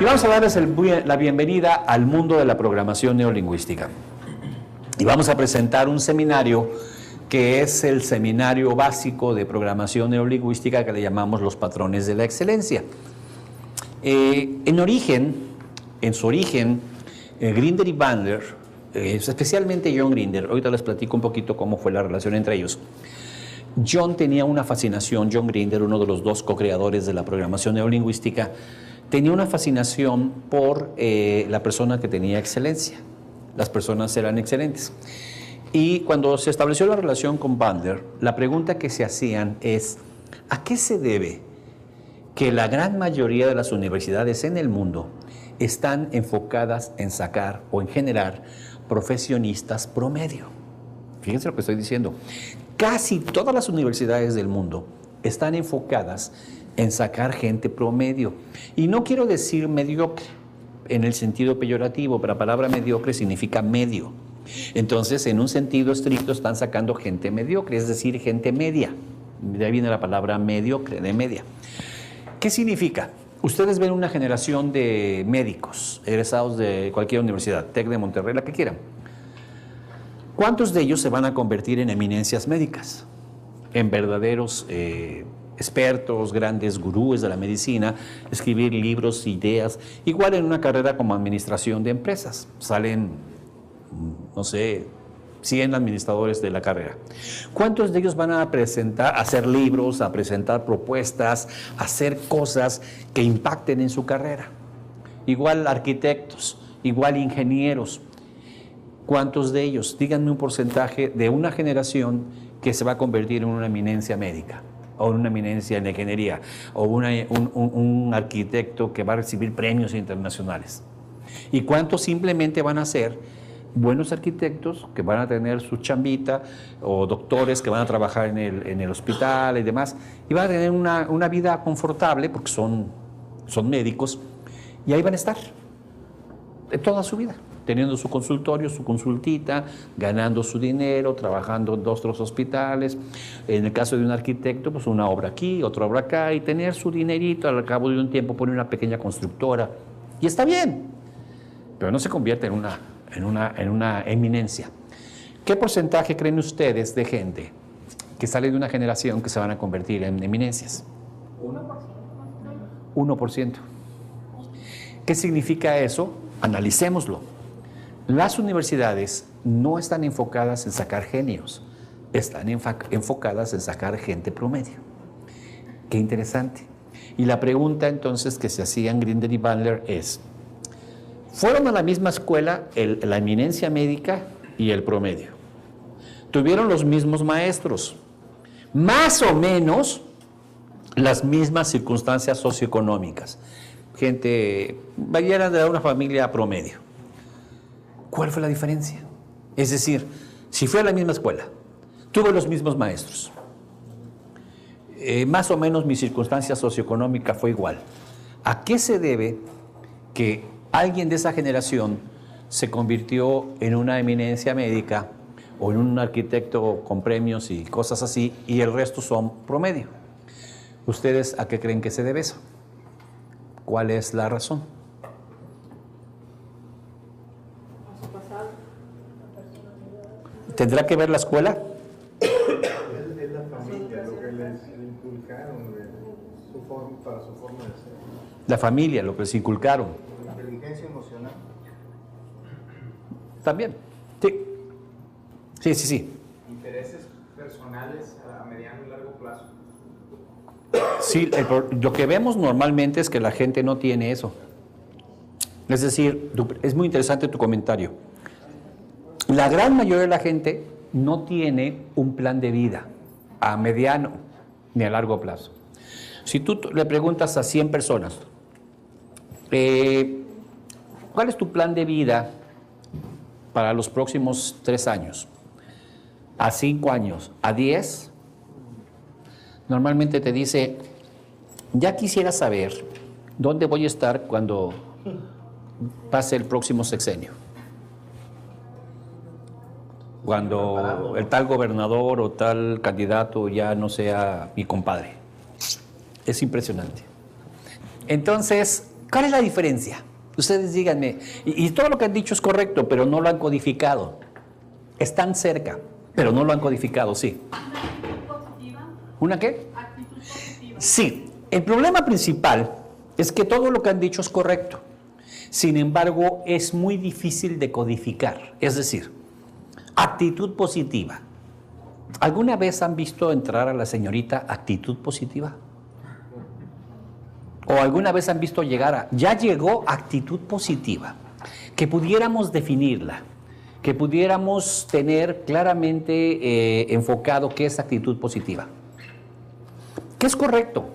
Y vamos a darles la bienvenida al mundo de la programación neolingüística. Y vamos a presentar un seminario que es el seminario básico de programación neolingüística que le llamamos los patrones de la excelencia. En su origen, Grinder y Bandler, especialmente John Grinder, ahorita les platico un poquito cómo fue la relación entre ellos. John tenía una fascinación, John Grinder, uno de los dos co-creadores de la programación neolingüística, tenía una fascinación por la persona que tenía excelencia. Las personas eran excelentes. Y cuando se estableció la relación con Bandler, la pregunta que se hacían es, ¿a qué se debe que la gran mayoría de las universidades en el mundo están enfocadas en sacar o en generar profesionistas promedio? Fíjense lo que estoy diciendo. Casi todas las universidades del mundo están enfocadas en sacar gente promedio. Y no quiero decir mediocre en el sentido peyorativo, pero la palabra mediocre significa medio. Entonces, en un sentido estricto, están sacando gente mediocre, es decir, gente media. De ahí viene la palabra mediocre, de media. ¿Qué significa? Ustedes ven una generación de médicos egresados de cualquier universidad, TEC de Monterrey, la que quieran. ¿Cuántos de ellos se van a convertir en eminencias médicas? En verdaderos expertos, grandes gurúes de la medicina, escribir libros, ideas. Igual en una carrera como administración de empresas. Salen, no sé, 100 administradores de la carrera. ¿Cuántos de ellos van a hacer libros, a presentar propuestas, a hacer cosas que impacten en su carrera? Igual arquitectos, igual ingenieros. ¿Cuántos de ellos? Díganme un porcentaje de una generación que se va a convertir en una eminencia médica, o en una eminencia en ingeniería, o un arquitecto que va a recibir premios internacionales. ¿Y cuántos simplemente van a ser buenos arquitectos que van a tener su chambita, o doctores que van a trabajar en el hospital y demás, y van a tener una vida confortable porque son médicos, y ahí van a estar toda su vida, teniendo su consultorio, su consultita, ganando su dinero, trabajando en 2 o 3 hospitales. En el caso de un arquitecto, pues una obra aquí, otra obra acá, y tener su dinerito, al cabo de un tiempo poner una pequeña constructora. Y está bien, pero no se convierte en una eminencia. ¿Qué porcentaje creen ustedes de gente que sale de una generación que se van a convertir en eminencias? 1%. ¿Qué significa eso? Analicémoslo. Las universidades no están enfocadas en sacar genios, están enfocadas en sacar gente promedio. Qué interesante. Y la pregunta entonces que se hacían Grinder y Bandler es, ¿fueron a la misma escuela la eminencia médica y el promedio? ¿Tuvieron los mismos maestros? Más o menos las mismas circunstancias socioeconómicas. Gente, era de una familia promedio. ¿Cuál fue la diferencia? Es decir, si fue a la misma escuela, tuve los mismos maestros, más o menos mi circunstancia socioeconómica fue igual. ¿A qué se debe que alguien de esa generación se convirtió en una eminencia médica o en un arquitecto con premios y cosas así, y el resto son promedio? ¿Ustedes a qué creen que se debe eso? ¿Cuál es la razón? ¿Tendrá que ver la escuela? Es la familia, lo que les inculcaron para su forma de ser. La familia, lo que les inculcaron. La inteligencia emocional. También, sí. Intereses personales a mediano y largo plazo. Sí, lo que vemos normalmente es que la gente no tiene eso. Es decir, es muy interesante tu comentario. La gran mayoría de la gente no tiene un plan de vida a mediano ni a largo plazo. Si tú le preguntas a 100 personas, ¿cuál es tu plan de vida para los próximos 3 años? ¿A 5 años? ¿A 10? Normalmente te dice, ya quisiera saber dónde voy a estar cuando pase el próximo sexenio. Cuando el tal gobernador o tal candidato ya no sea mi compadre. Es impresionante. Entonces, ¿Cuál es la diferencia? Ustedes díganme. Y todo lo que han dicho es correcto, pero no lo han codificado. Están cerca, pero no lo han codificado, sí. ¿Una actitud positiva? ¿Una qué? Actitud positiva. Sí. El problema principal es que todo lo que han dicho es correcto. Sin embargo, es muy difícil de codificar. Es decir, actitud positiva. ¿Alguna vez han visto entrar a la señorita actitud positiva? ¿O alguna vez han visto llegar a... Ya llegó actitud positiva? Que pudiéramos definirla, que pudiéramos tener claramente enfocado qué es actitud positiva. Que es correcto,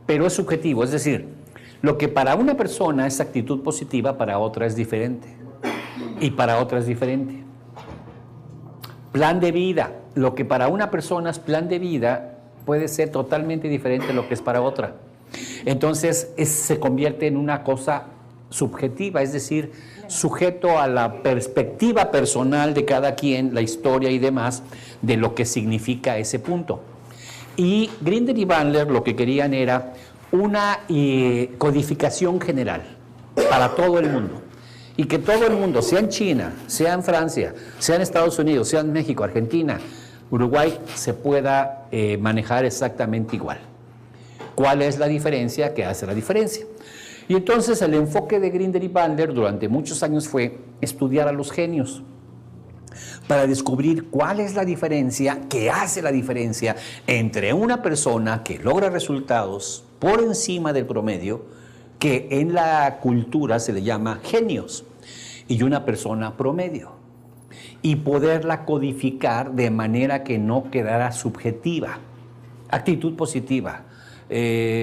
pero es subjetivo. Es decir, lo que para una persona es actitud positiva, para otra es diferente. Y para otra es diferente. Plan de vida. Lo que para una persona es plan de vida puede ser totalmente diferente de lo que es para otra. Entonces se convierte en una cosa subjetiva, es decir, sujeto a la perspectiva personal de cada quien, la historia y demás, de lo que significa ese punto. Y Grinder y Bandler lo que querían era una codificación general para todo el mundo. Y que todo el mundo, sea en China, sea en Francia, sea en Estados Unidos, sea en México, Argentina, Uruguay, se pueda manejar exactamente igual. ¿Cuál es la diferencia? ¿Qué hace la diferencia? Y entonces el enfoque de Grinder y Bandler durante muchos años fue estudiar a los genios para descubrir cuál es la diferencia, qué hace la diferencia entre una persona que logra resultados por encima del promedio, que en la cultura se le llama genios, y una persona promedio, y poderla codificar de manera que no quedara subjetiva. Actitud positiva,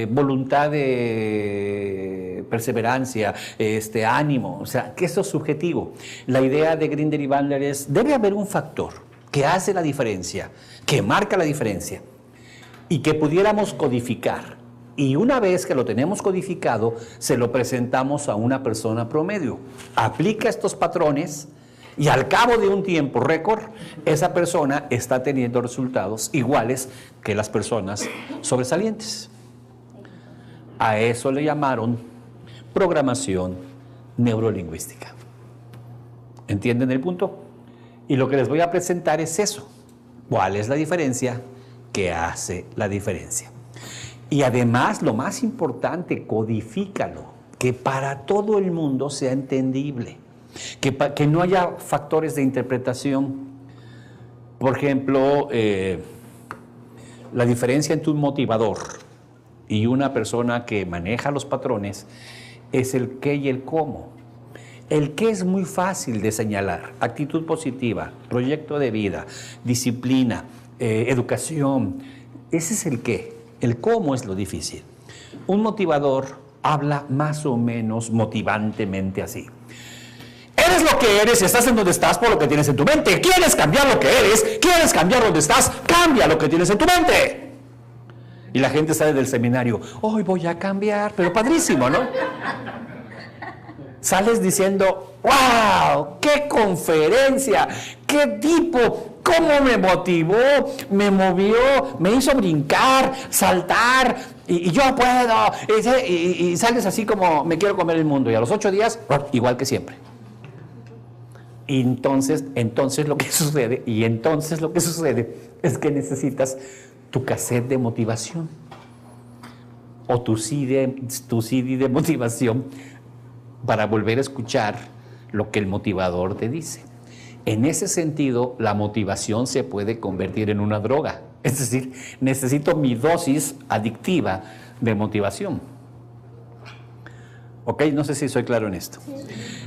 voluntad de perseverancia, ánimo, o sea, que eso es subjetivo. La idea de Grinder y Bandler es, debe haber un factor que hace la diferencia, que marca la diferencia, y que pudiéramos codificar. Y una vez que lo tenemos codificado, se lo presentamos a una persona promedio. Aplica estos patrones y al cabo de un tiempo récord, esa persona está teniendo resultados iguales que las personas sobresalientes. A eso le llamaron programación neurolingüística. ¿Entienden el punto? Y lo que les voy a presentar es eso. ¿Cuál es la diferencia? ¿Qué hace la diferencia? Y además, lo más importante, codifícalo, que para todo el mundo sea entendible, que no haya factores de interpretación. Por ejemplo, la diferencia entre un motivador y una persona que maneja los patrones es el qué y el cómo. El qué es muy fácil de señalar: actitud positiva, proyecto de vida, disciplina, educación. Ese es el qué. El cómo es lo difícil. Un motivador habla más o menos motivantemente así: eres lo que eres y estás en donde estás por lo que tienes en tu mente. ¿Quieres cambiar lo que eres? ¿Quieres cambiar donde estás? Cambia lo que tienes en tu mente. Y la gente sale del seminario: hoy voy a cambiar, pero padrísimo, ¿no? Sales diciendo: ¡wow! ¡Qué conferencia! ¡Qué tipo! ¿Cómo me motivó? Me movió, me hizo brincar, saltar, y yo puedo. Y sales así como: me quiero comer el mundo. Y a los 8 días, igual que siempre. Y entonces lo que sucede es que necesitas tu cassette de motivación o tu CD de motivación para volver a escuchar lo que el motivador te dice. En ese sentido, la motivación se puede convertir en una droga. Es decir, necesito mi dosis adictiva de motivación. ¿Ok? No sé si soy claro en esto.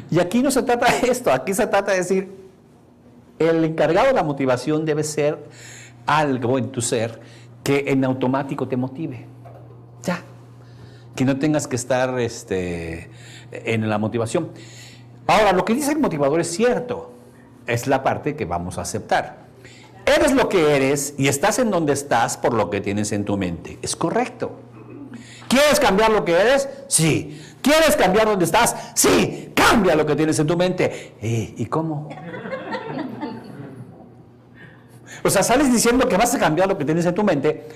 Y aquí no se trata de esto, aquí se trata de decir, el encargado de la motivación debe ser algo en tu ser que en automático te motive. Ya. Que no tengas que estar en la motivación. Ahora, lo que dice el motivador es cierto. Es la parte que vamos a aceptar. Eres lo que eres y estás en donde estás por lo que tienes en tu mente. Es correcto. ¿Quieres cambiar lo que eres? Sí. ¿Quieres cambiar donde estás? Sí. Cambia lo que tienes en tu mente. ¿Y cómo? O sea, sales diciendo que vas a cambiar lo que tienes en tu mente,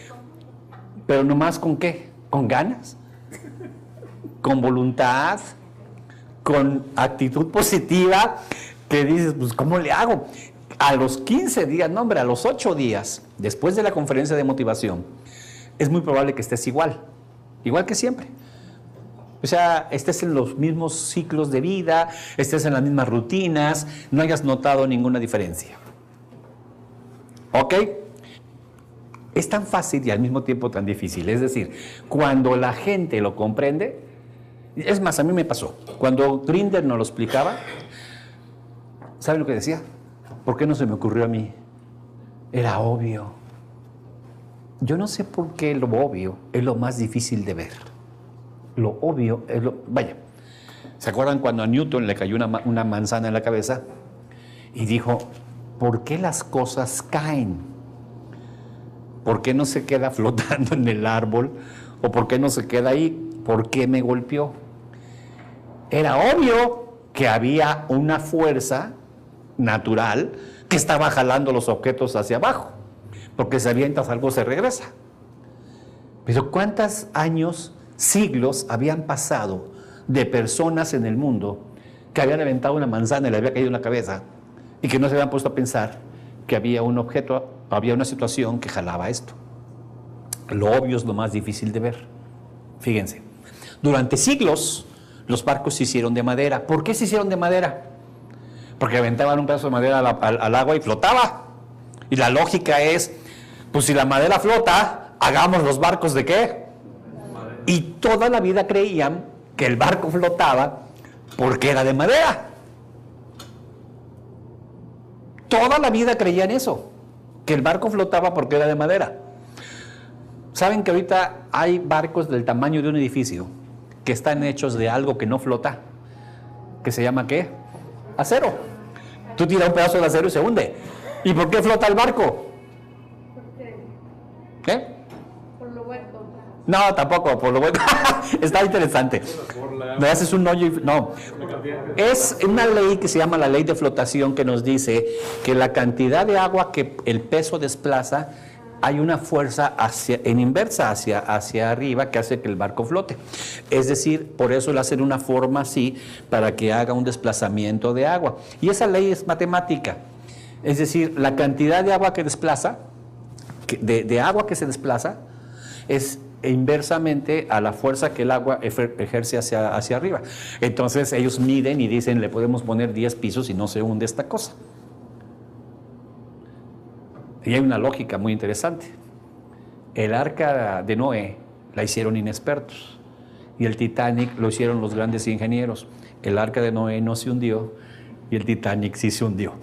pero nomás ¿con qué? ¿Con ganas? con voluntad, con actitud positiva, que dices, pues, ¿cómo le hago? A los 15 días, no hombre, a los 8 días, después de la conferencia de motivación, es muy probable que estés igual que siempre. O sea, estés en los mismos ciclos de vida, estés en las mismas rutinas, no hayas notado ninguna diferencia. ¿Ok? Es tan fácil y al mismo tiempo tan difícil. Es decir, cuando la gente lo comprende, es más, a mí me pasó. Cuando Grinder nos lo explicaba, ¿saben lo que decía? ¿Por qué no se me ocurrió a mí? Era obvio. Yo no sé por qué lo obvio es lo más difícil de ver. Lo obvio es lo... Vaya, ¿se acuerdan cuando a Newton le cayó una manzana en la cabeza? Y dijo, ¿por qué las cosas caen? ¿Por qué no se queda flotando en el árbol? ¿O por qué no se queda ahí? ¿Por qué me golpeó? Era obvio que había una fuerza natural que estaba jalando los objetos hacia abajo, porque si avientas algo se regresa. Pero ¿cuántos años, siglos habían pasado de personas en el mundo que habían aventado una manzana y le había caído en la cabeza y que no se habían puesto a pensar que había un objeto, había una situación que jalaba esto? Lo obvio es lo más difícil de ver. Fíjense, durante siglos los barcos se hicieron de madera. ¿Por qué se hicieron de madera? Porque aventaban un pedazo de madera al agua y flotaba. Y la lógica es, pues si la madera flota, hagamos los barcos ¿de qué? Y toda la vida creían que el barco flotaba porque era de madera. Toda la vida creían eso, que el barco flotaba porque era de madera. ¿Saben que ahorita hay barcos del tamaño de un edificio que están hechos de algo que no flota? ¿Que se llama qué? Acero. Tú tiras un pedazo de acero y se hunde. ¿Y por qué flota el barco? ¿Eh? Por lo hueco. No, tampoco, por lo bueno. Está interesante. Me haces un hoyo y... No. Es una ley que se llama la ley de flotación, que nos dice que la cantidad de agua que el peso desplaza, hay una fuerza en inversa hacia arriba que hace que el barco flote. Es decir, por eso lo hacen una forma así, para que haga un desplazamiento de agua. Y esa ley es matemática. Es decir, la cantidad de agua que desplaza, de agua que se desplaza, es inversamente a la fuerza que el agua ejerce hacia arriba. Entonces ellos miden y dicen, le podemos poner 10 pisos y no se hunde esta cosa. Y hay una lógica muy interesante. El arca de Noé la hicieron inexpertos y el Titanic lo hicieron los grandes ingenieros. El arca de Noé no se hundió y el Titanic sí se hundió.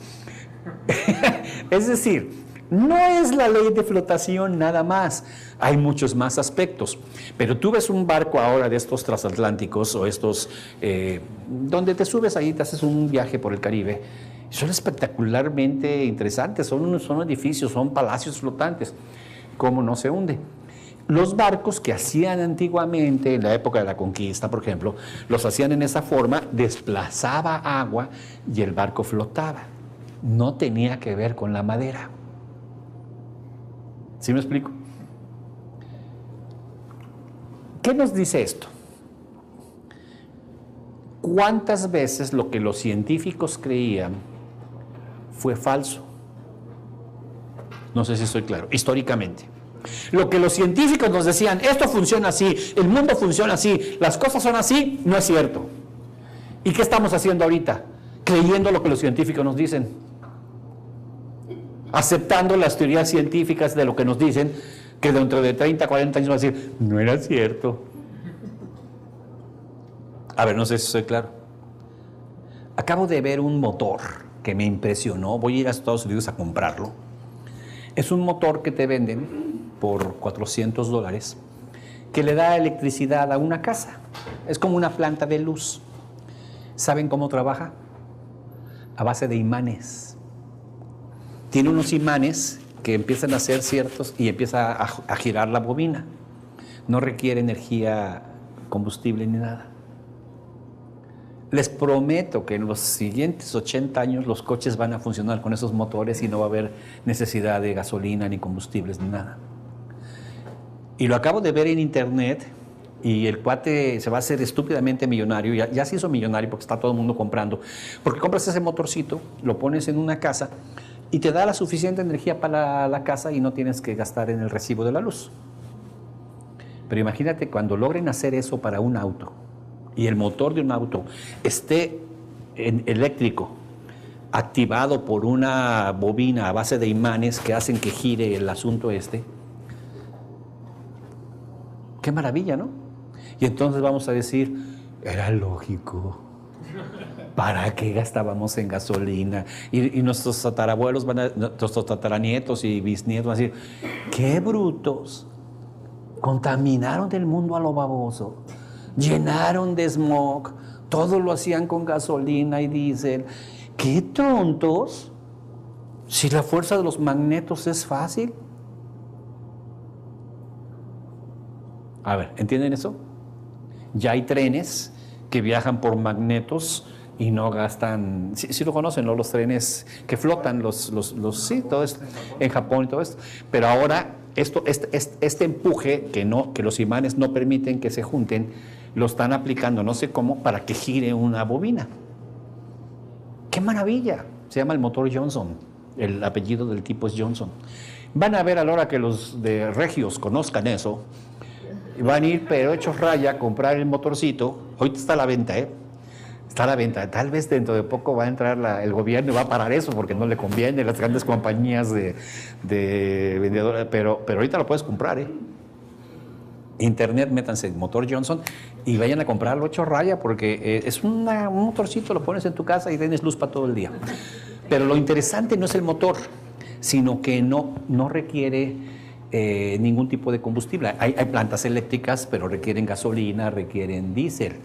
Es decir, no es la ley de flotación nada más, hay muchos más aspectos. Pero tú ves un barco ahora de estos transatlánticos o estos, donde te subes ahí, te haces un viaje por el Caribe. Son espectacularmente interesantes, son edificios, son palacios flotantes. ¿Cómo no se hunde? Los barcos que hacían antiguamente, en la época de la conquista, por ejemplo, los hacían en esa forma, desplazaba agua y el barco flotaba. No tenía que ver con la madera. ¿Sí me explico? ¿Qué nos dice esto? ¿Cuántas veces lo que los científicos creían fue falso? No sé si estoy claro. Históricamente. Lo que los científicos nos decían, esto funciona así, el mundo funciona así, las cosas son así, no es cierto. ¿Y qué estamos haciendo ahorita? Creyendo lo que los científicos nos dicen. Aceptando las teorías científicas de lo que nos dicen, que dentro de 30, 40 años va a decir, no era cierto. A ver, no sé si estoy claro. Acabo de ver un motor que me impresionó. Voy a ir a Estados Unidos a comprarlo. Es un motor que te venden por $400, que le da electricidad a una casa. Es como una planta de luz. ¿Saben cómo trabaja? A base de imanes. Tiene unos imanes que empiezan a ser ciertos y empieza a girar la bobina. No requiere energía combustible ni nada. Les prometo que en los siguientes 80 años los coches van a funcionar con esos motores y no va a haber necesidad de gasolina, ni combustibles, ni nada. Y lo acabo de ver en internet Y el cuate se va a hacer estúpidamente millonario, ya se hizo millonario porque está todo el mundo comprando, porque compras ese motorcito, lo pones en una casa y te da la suficiente energía para la casa y no tienes que gastar en el recibo de la luz. Pero imagínate cuando logren hacer eso para un auto y el motor de un auto esté eléctrico, activado por una bobina a base de imanes que hacen que gire el asunto este. ¡Qué maravilla!, ¿no? Y entonces vamos a decir, era lógico. ¿Para qué gastábamos en gasolina? Y nuestros tatarabuelos, nuestros tataranietos y bisnietos van a decir, ¡qué brutos! Contaminaron el mundo a lo baboso. Llenaron de smog. Todo lo hacían con gasolina y diésel. ¡Qué tontos! Si la fuerza de los magnetos es fácil. A ver, ¿entienden eso? Ya hay trenes que viajan por magnetos y no gastan, sí lo conocen, ¿no? Los trenes que flotan, sí, todo esto, en Japón y todo esto. Pero ahora, este empuje que los imanes no permiten que se junten, lo están aplicando, no sé cómo, para que gire una bobina. ¡Qué maravilla! Se llama el motor Johnson, el apellido del tipo es Johnson. Van a ver a la hora que los de Regios conozcan eso, van a ir, pero hechos raya, a comprar el motorcito. Ahorita está a la venta, Está a la venta. Tal vez dentro de poco va a entrar el gobierno y va a parar eso porque no le conviene a las grandes compañías de vendedores. Pero ahorita lo puedes comprar, Internet, métanse en motor Johnson y vayan a comprarlo hecho raya porque es un motorcito, lo pones en tu casa y tienes luz para todo el día. Pero lo interesante no es el motor, sino que no requiere ningún tipo de combustible. Hay plantas eléctricas, pero requieren gasolina, requieren diésel.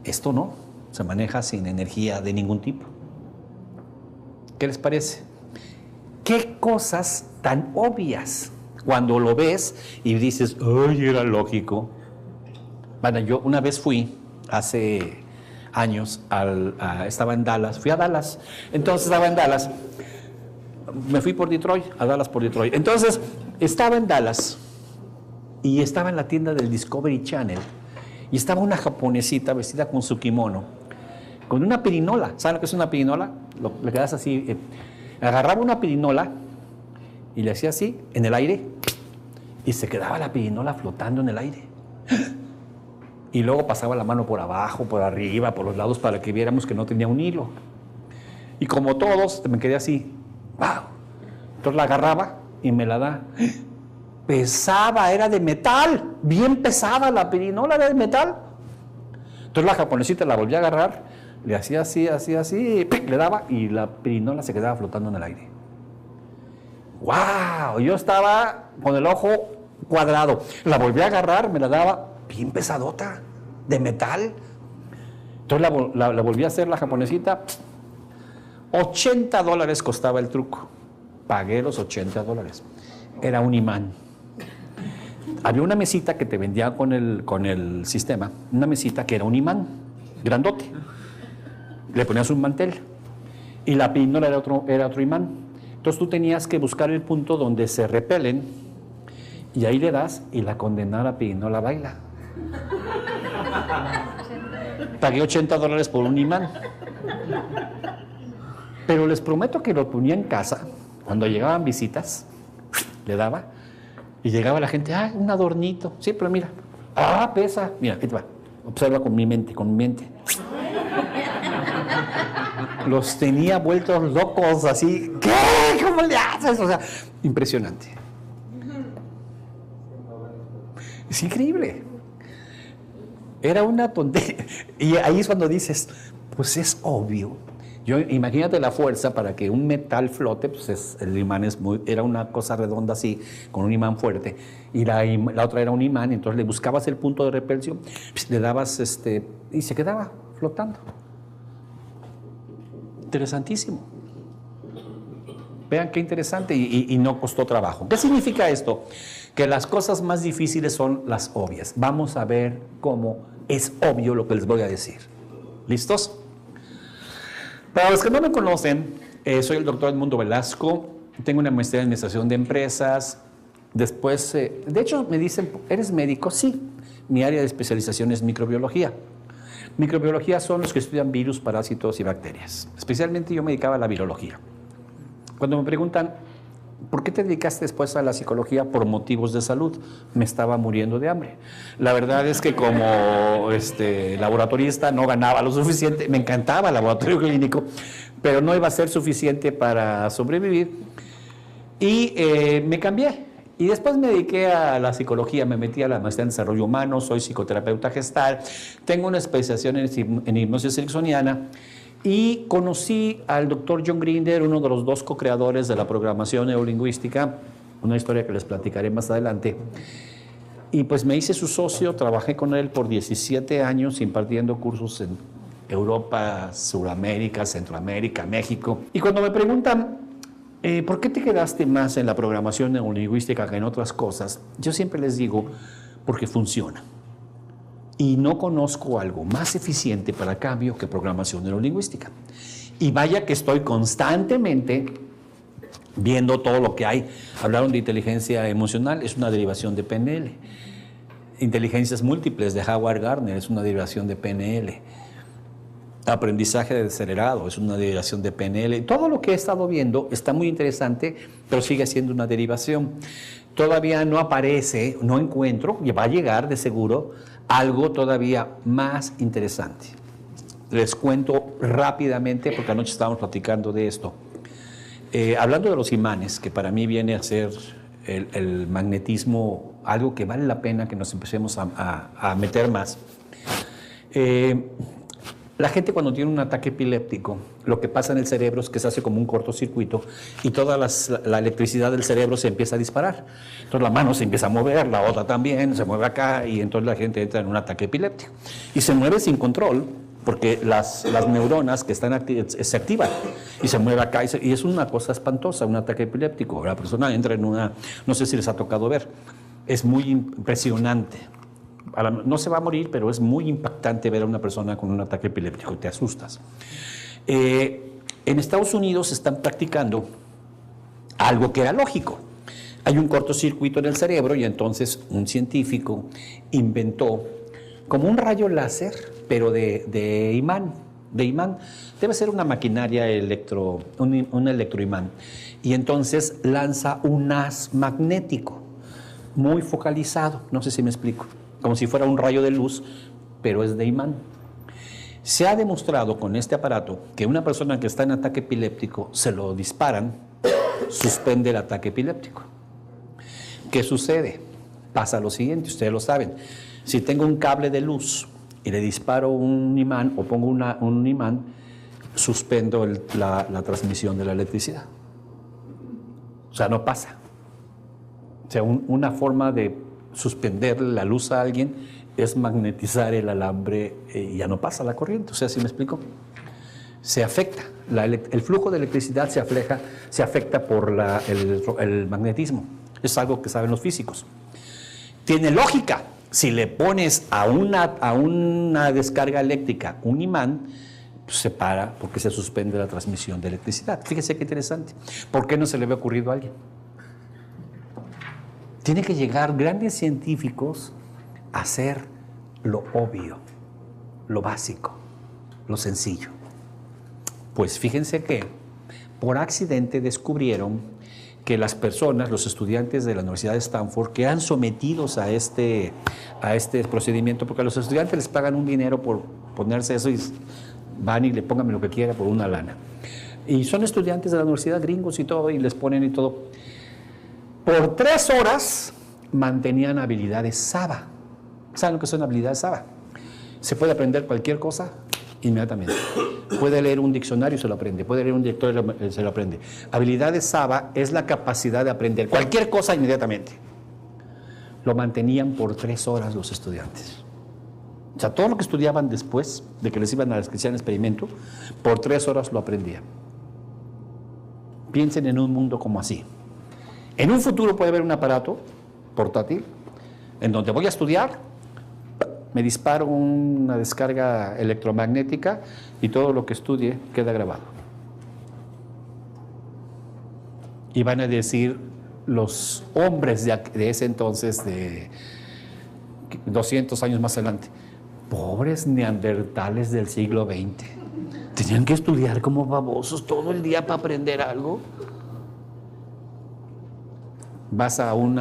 Esto no, se maneja sin energía de ningún tipo. ¿Qué les parece? ¿Qué cosas tan obvias cuando lo ves y dices, ¡ay, era lógico! Bueno, yo una vez fui, hace años, estaba en Dallas, fui a Dallas, entonces estaba en Dallas, me fui por Detroit, a Dallas por Detroit. Entonces, estaba en Dallas y estaba en la tienda del Discovery Channel y estaba una japonesita vestida con su kimono, con una pirinola. ¿Saben lo que es una pirinola? Le quedas así, agarraba una pirinola y le hacía así en el aire y se quedaba la pirinola flotando en el aire. Y luego pasaba la mano por abajo, por arriba, por los lados para que viéramos que no tenía un hilo. Y como todos, me quedé así, ¡wow! Entonces la agarraba y me la da. Pesaba, era de metal, bien pesada la pirinola, era de metal. Entonces la japonesita la volvía a agarrar, le hacía así, le daba y la pirinola se quedaba flotando en el aire. ¡Wow! Yo estaba con el ojo cuadrado. La volví a agarrar, me la daba bien pesadota, de metal. Entonces la volví a hacer la japonesita. $80 costaba el truco. Pagué los $80. Era un imán. Había una mesita que te vendía con el sistema, una mesita que era un imán, grandote. Le ponías un mantel y la pirinola era otro imán. Entonces tú tenías que buscar el punto donde se repelen y ahí le das y la condenada pirinola baila. Pagué $80 por un imán. Pero les prometo que lo ponía en casa, cuando llegaban visitas, le daba, y llegaba la gente, un adornito, sí, pero mira, pesa, mira, ahí te va, observa con mi mente. Los tenía vueltos locos, así, ¿qué? ¿Cómo le haces? O sea, impresionante. Es increíble. Era una tontería. Y ahí es cuando dices, pues es obvio. Imagínate la fuerza para que un metal flote, pues el imán era una cosa redonda así, con un imán fuerte, y la otra era un imán, entonces le buscabas el punto de repelsión, pues, le dabas y se quedaba flotando. Interesantísimo. Vean qué interesante y no costó trabajo. ¿Qué significa esto? Que las cosas más difíciles son las obvias. Vamos a ver cómo es obvio lo que les voy a decir. ¿Listos? Para los que no me conocen, soy el doctor Edmundo Velasco, tengo una maestría en administración de empresas. Después, de hecho, me dicen, ¿eres médico? Sí. mi área de especialización es microbiología. Microbiología son los que estudian virus, parásitos y bacterias. Especialmente yo me dedicaba a la virología. Cuando me preguntan, ¿por qué te dedicaste después a la psicología? Por motivos de salud. Me estaba muriendo de hambre. La verdad es que como laboratorista no ganaba lo suficiente. Me encantaba el laboratorio clínico, pero no iba a ser suficiente para sobrevivir. Y me cambié. Y después me dediqué a la psicología, me metí a la maestría en desarrollo humano, soy psicoterapeuta gestal, tengo una especialización en hipnosis ericksoniana y conocí al doctor John Grinder, uno de los dos co-creadores de la programación neurolingüística, una historia que les platicaré más adelante. Y pues me hice su socio, trabajé con él por 17 años impartiendo cursos en Europa, Sudamérica, Centroamérica, México. Y cuando me preguntan, ¿por qué te quedaste más en la programación neurolingüística que en otras cosas? Yo siempre les digo, porque funciona. Y no conozco algo más eficiente para cambio que programación neurolingüística. Y vaya que estoy constantemente viendo todo lo que hay. Hablaron de inteligencia emocional, es una derivación de PNL. Inteligencias múltiples de Howard Gardner es una derivación de PNL. Aprendizaje acelerado es una derivación de PNL. Todo lo que he estado viendo está muy interesante, pero sigue siendo una derivación. Todavía no aparece, no encuentro, y va a llegar de seguro, algo todavía más interesante. Les cuento rápidamente, porque anoche estábamos platicando de esto. Hablando de los imanes, que para mí viene a ser el magnetismo, algo que vale la pena que nos empecemos a meter más. La gente cuando tiene un ataque epiléptico, lo que pasa en el cerebro es que se hace como un cortocircuito y toda la electricidad del cerebro se empieza a disparar. Entonces la mano se empieza a mover, la otra también, se mueve acá y entonces la gente entra en un ataque epiléptico. Y se mueve sin control porque las neuronas que están se activan y se mueve acá y es una cosa espantosa, un ataque epiléptico. La persona entra en una, no sé si les ha tocado ver, es muy impresionante. No se va a morir, pero es muy impactante ver a una persona con un ataque epiléptico, te asustas. En Estados Unidos están practicando algo que era lógico. Hay un cortocircuito en el cerebro y entonces un científico inventó como un rayo láser, pero de imán. Debe ser una maquinaria un electroimán. Y entonces lanza un haz magnético muy focalizado, no sé si me explico, como si fuera un rayo de luz, pero es de imán. Se ha demostrado con este aparato que una persona que está en ataque epiléptico, se lo disparan, suspende el ataque epiléptico. ¿Qué sucede? Pasa lo siguiente, ustedes lo saben. Si tengo un cable de luz y le disparo un imán o pongo un imán, suspendo la transmisión de la electricidad. O sea, no pasa. O sea, una forma de suspender la luz a alguien es magnetizar el alambre y ya no pasa la corriente. O sea, ¿sí me explico? Se afecta. El flujo de electricidad se afecta por el magnetismo. Es algo que saben los físicos. Tiene lógica. Si le pones a una descarga eléctrica un imán, pues se para porque se suspende la transmisión de electricidad. Fíjese qué interesante. ¿Por qué no se le había ocurrido a alguien? Tiene que llegar grandes científicos a hacer lo obvio, lo básico, lo sencillo. Pues fíjense que por accidente descubrieron que las personas, los estudiantes de la Universidad de Stanford, que eran sometidos a este procedimiento, porque a los estudiantes les pagan un dinero por ponerse eso y van y le pónganme lo que quiera por una lana. Y son estudiantes de la universidad, gringos y todo, y les ponen y todo. Por 3 horas mantenían habilidades SABA. ¿Saben lo que son habilidades SABA? Se puede aprender cualquier cosa inmediatamente. Puede leer un diccionario y se lo aprende. Puede leer un directorio y se lo aprende. Habilidades SABA es la capacidad de aprender cualquier cosa inmediatamente. Lo mantenían por 3 horas los estudiantes. O sea, todo lo que estudiaban después de que les iban a describir el experimento, por 3 horas lo aprendían. Piensen en un mundo como así. En un futuro puede haber un aparato portátil en donde voy a estudiar, me disparo una descarga electromagnética y todo lo que estudie queda grabado. Y van a decir los hombres de ese entonces 200 años más adelante. Pobres neandertales del siglo XX. Tenían que estudiar como babosos todo el día para aprender algo. Vas a un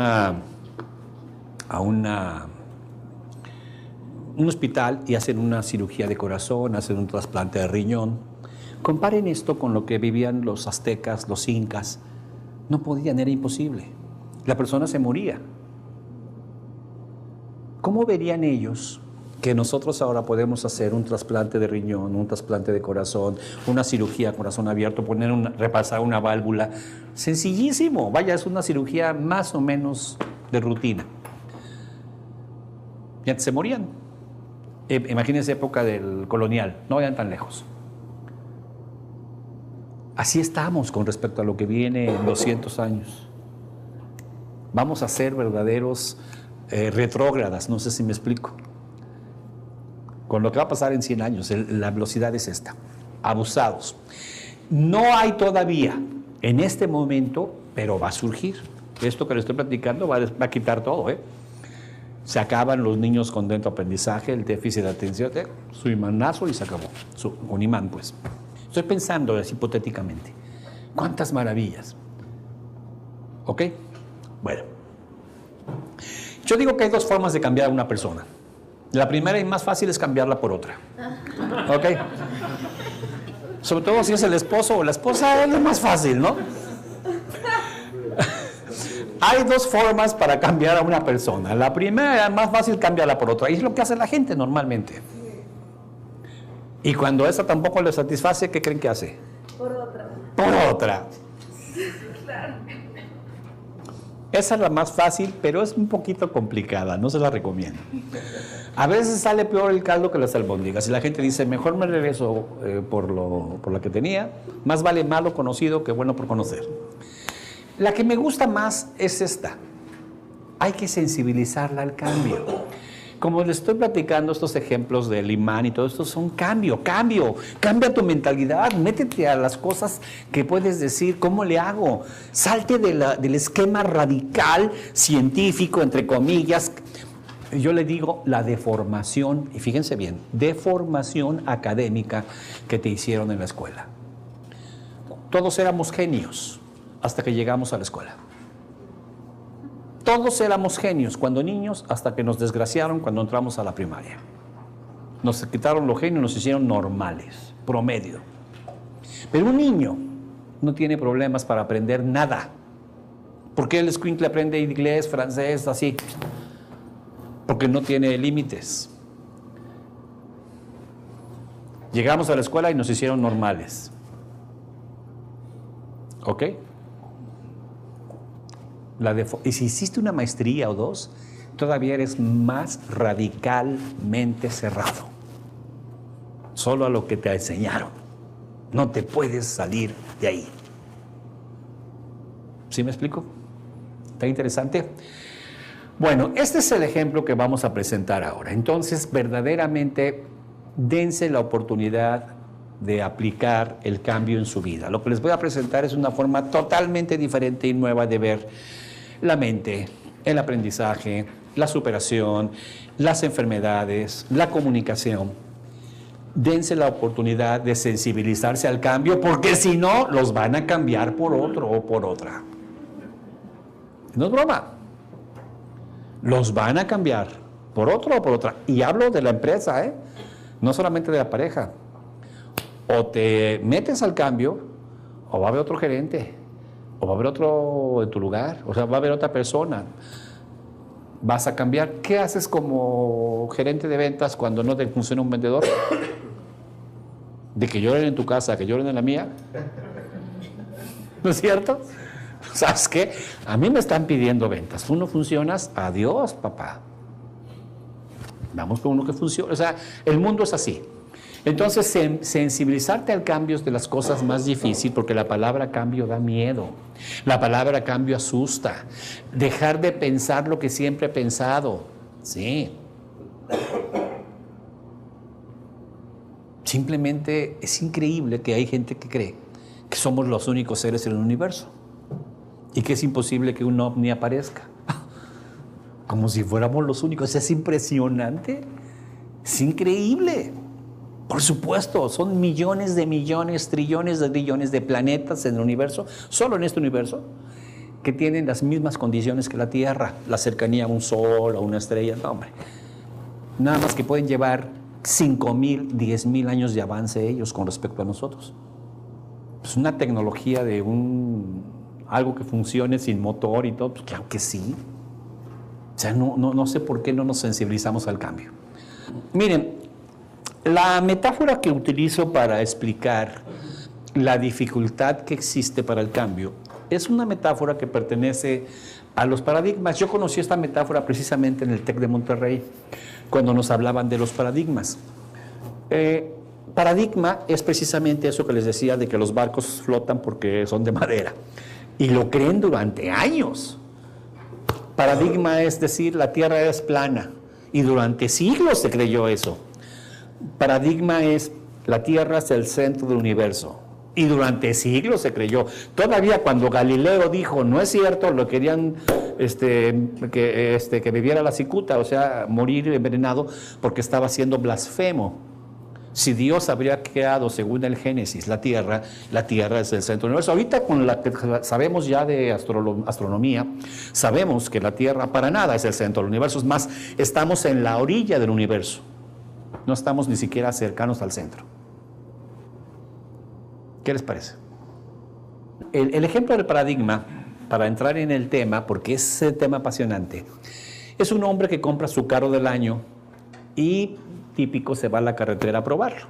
hospital y hacen una cirugía de corazón, hacen un trasplante de riñón. Comparen esto con lo que vivían los aztecas, los incas. No podían, era imposible. La persona se moría. ¿Cómo verían ellos que nosotros ahora podemos hacer un trasplante de riñón, un trasplante de corazón, una cirugía corazón abierto, repasar una válvula? Sencillísimo, vaya, es una cirugía más o menos de rutina. Y antes se morían. Imagínense época del colonial, no vayan tan lejos. Así estamos con respecto a lo que viene en 200 años. Vamos a ser verdaderos retrógradas, no sé si me explico. Con lo que va a pasar en 100 años, la velocidad es esta. Abusados. No hay todavía en este momento, pero va a surgir. Esto que le estoy platicando va a quitar todo, Se acaban los niños con lento aprendizaje, el déficit de atención, su imanazo y se acabó. Un imán, pues. Estoy pensando hipotéticamente. ¿Cuántas maravillas? ¿Ok? Bueno. Yo digo que hay dos formas de cambiar a una persona. La primera y más fácil es cambiarla por otra. ¿Ok? Sobre todo si es el esposo o la esposa, es lo más fácil, ¿no? Hay dos formas para cambiar a una persona. La primera es más fácil, cambiarla por otra. Y es lo que hace la gente normalmente. Y cuando esa tampoco le satisface, ¿qué creen que hace? Por otra. Por otra. Claro. Esa es la más fácil, pero es un poquito complicada, no se la recomiendo. A veces sale peor el caldo que las albóndigas y la gente dice, mejor me regreso por la que tenía, más vale malo conocido que bueno por conocer. La que me gusta más es esta. Hay que sensibilizarla al cambio. Como les estoy platicando, estos ejemplos del imán y todo esto son cambia tu mentalidad, métete a las cosas que puedes decir, ¿cómo le hago? Salte del esquema radical, científico, entre comillas. Yo le digo la deformación, y fíjense bien, deformación académica que te hicieron en la escuela. Todos éramos genios hasta que llegamos a la escuela. Todos éramos genios cuando niños hasta que nos desgraciaron cuando entramos a la primaria. Nos quitaron los genios, nos hicieron normales, promedio. Pero un niño no tiene problemas para aprender nada. ¿Por qué el escuincle aprende inglés, francés, así? Porque no tiene límites. Llegamos a la escuela y nos hicieron normales. ¿Ok? Y si hiciste una maestría o dos, todavía eres más radicalmente cerrado. Solo a lo que te enseñaron. No te puedes salir de ahí. ¿Sí me explico? ¿Está interesante? Bueno, este es el ejemplo que vamos a presentar ahora. Entonces, verdaderamente, dense la oportunidad de aplicar el cambio en su vida. Lo que les voy a presentar es una forma totalmente diferente y nueva de ver la mente, el aprendizaje, la superación, las enfermedades, la comunicación. Dense la oportunidad de sensibilizarse al cambio, porque si no, los van a cambiar por otro o por otra. No es broma. Los van a cambiar por otro o por otra. Y hablo de la empresa, no solamente de la pareja. O te metes al cambio, o va a haber otro gerente, o va a haber otro en tu lugar, o sea, va a haber otra persona. Vas a cambiar. ¿Qué haces como gerente de ventas cuando no te funciona un vendedor? De que lloren en tu casa, que lloren en la mía. ¿No es cierto? ¿Sabes qué? A mí me están pidiendo ventas. Tú no funcionas, adiós, papá. Vamos con uno que funcione. O sea, el mundo es así. Entonces, sensibilizarte al cambio es de las cosas más difíciles, porque la palabra cambio da miedo. La palabra cambio asusta. Dejar de pensar lo que siempre he pensado. Sí. Simplemente es increíble que hay gente que cree que somos los únicos seres en el universo y que es imposible que un ovni aparezca. como si fuéramos los únicos. Es impresionante, es increíble. Por supuesto, son millones de millones, trillones de trillones de planetas en el universo, solo en este universo, que tienen las mismas condiciones que la Tierra, la cercanía a un sol, a una estrella, no, hombre. Nada más que pueden llevar 5,000, 10,000 años de avance ellos con respecto a nosotros. Es una tecnología de algo que funcione sin motor y todo, pues claro que sí. O sea, no sé por qué no nos sensibilizamos al cambio. Miren, la metáfora que utilizo para explicar la dificultad que existe para el cambio es una metáfora que pertenece a los paradigmas. Yo conocí esta metáfora precisamente en el TEC de Monterrey, cuando nos hablaban de los paradigmas. Paradigma es precisamente eso que les decía, de que los barcos flotan porque son de madera. Y lo creen durante años. Paradigma es decir, la Tierra es plana. Y durante siglos se creyó eso. Paradigma es, la Tierra es el centro del universo. Y durante siglos se creyó. Todavía cuando Galileo dijo, no es cierto, lo querían que viviera la cicuta, o sea, morir envenenado porque estaba siendo blasfemo. Si Dios habría creado, según el Génesis, la Tierra es el centro del universo. Ahorita con la que sabemos ya de astronomía, sabemos que la Tierra para nada es el centro del universo. Es más, estamos en la orilla del universo. No estamos ni siquiera cercanos al centro. ¿Qué les parece? El ejemplo del paradigma, para entrar en el tema, porque es un tema apasionante, es un hombre que compra su carro del año y típico se va a la carretera a probarlo.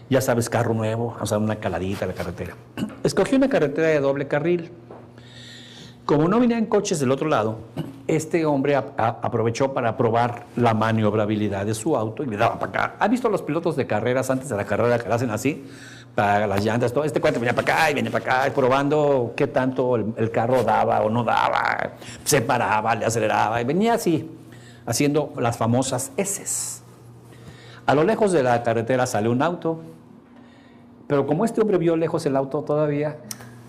Ya sabes, carro nuevo, o sea, una caladita a la carretera. Escogió una carretera de doble carril. Como no venían coches del otro lado, este hombre aprovechó para probar la maniobrabilidad de su auto y le daba para acá. ¿Han visto los pilotos de carreras antes de la carrera que lo hacen así? Para las llantas, todo. Este cuate venía para acá y viene para acá, probando qué tanto el carro daba o no daba, se paraba, le aceleraba y venía así, haciendo las famosas S's. A lo lejos de la carretera sale un auto, pero como este hombre vio lejos el auto todavía,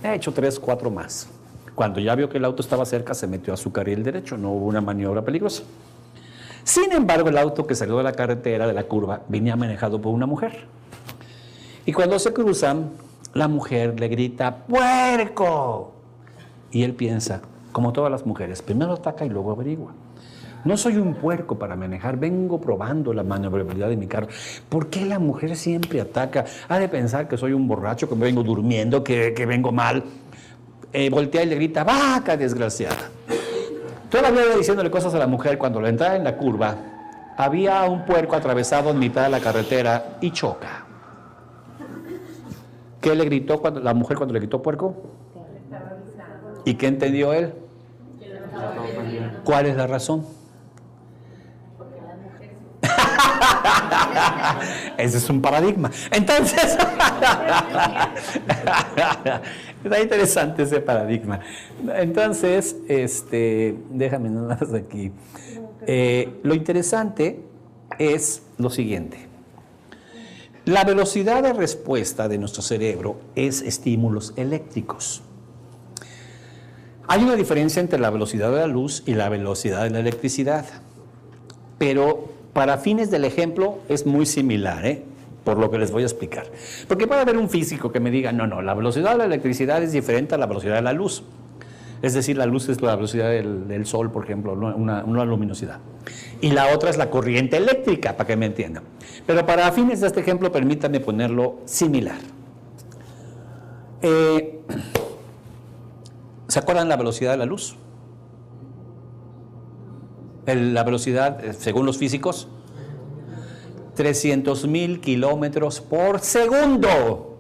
ha hecho 3, 4 más. Cuando ya vio que el auto estaba cerca, se metió a su carril derecho, no hubo una maniobra peligrosa. Sin embargo, el auto que salió de la carretera, de la curva, venía manejado por una mujer. Y cuando se cruzan, la mujer le grita, ¡puerco! Y él piensa, como todas las mujeres, primero ataca y luego averigua. No soy un puerco para manejar, vengo probando la maniobrabilidad de mi carro. ¿Por qué la mujer siempre ataca? Ha de pensar que soy un borracho, que me vengo durmiendo, que vengo mal. Voltea y le grita, ¡vaca desgraciada! Todavía iba diciéndole cosas a la mujer cuando la entraba en la curva, había un puerco atravesado en mitad de la carretera y choca. ¿Qué le gritó la mujer cuando le gritó puerco? ¿Y qué entendió él? ¿Cuál es la razón? Ese es un paradigma. Entonces, está interesante ese paradigma. Entonces, déjame nada más aquí. Lo interesante es lo siguiente. La velocidad de respuesta de nuestro cerebro es estímulos eléctricos. Hay una diferencia entre la velocidad de la luz y la velocidad de la electricidad, pero para fines del ejemplo es muy similar, por lo que les voy a explicar. Porque puede haber un físico que me diga, no, la velocidad de la electricidad es diferente a la velocidad de la luz. Es decir, la luz es la velocidad del sol, por ejemplo, una luminosidad. Y la otra es la corriente eléctrica, para que me entiendan. Pero para fines de este ejemplo, permítanme ponerlo similar. ¿Se acuerdan la velocidad de la luz? La velocidad, según los físicos, 300,000 kilómetros por segundo.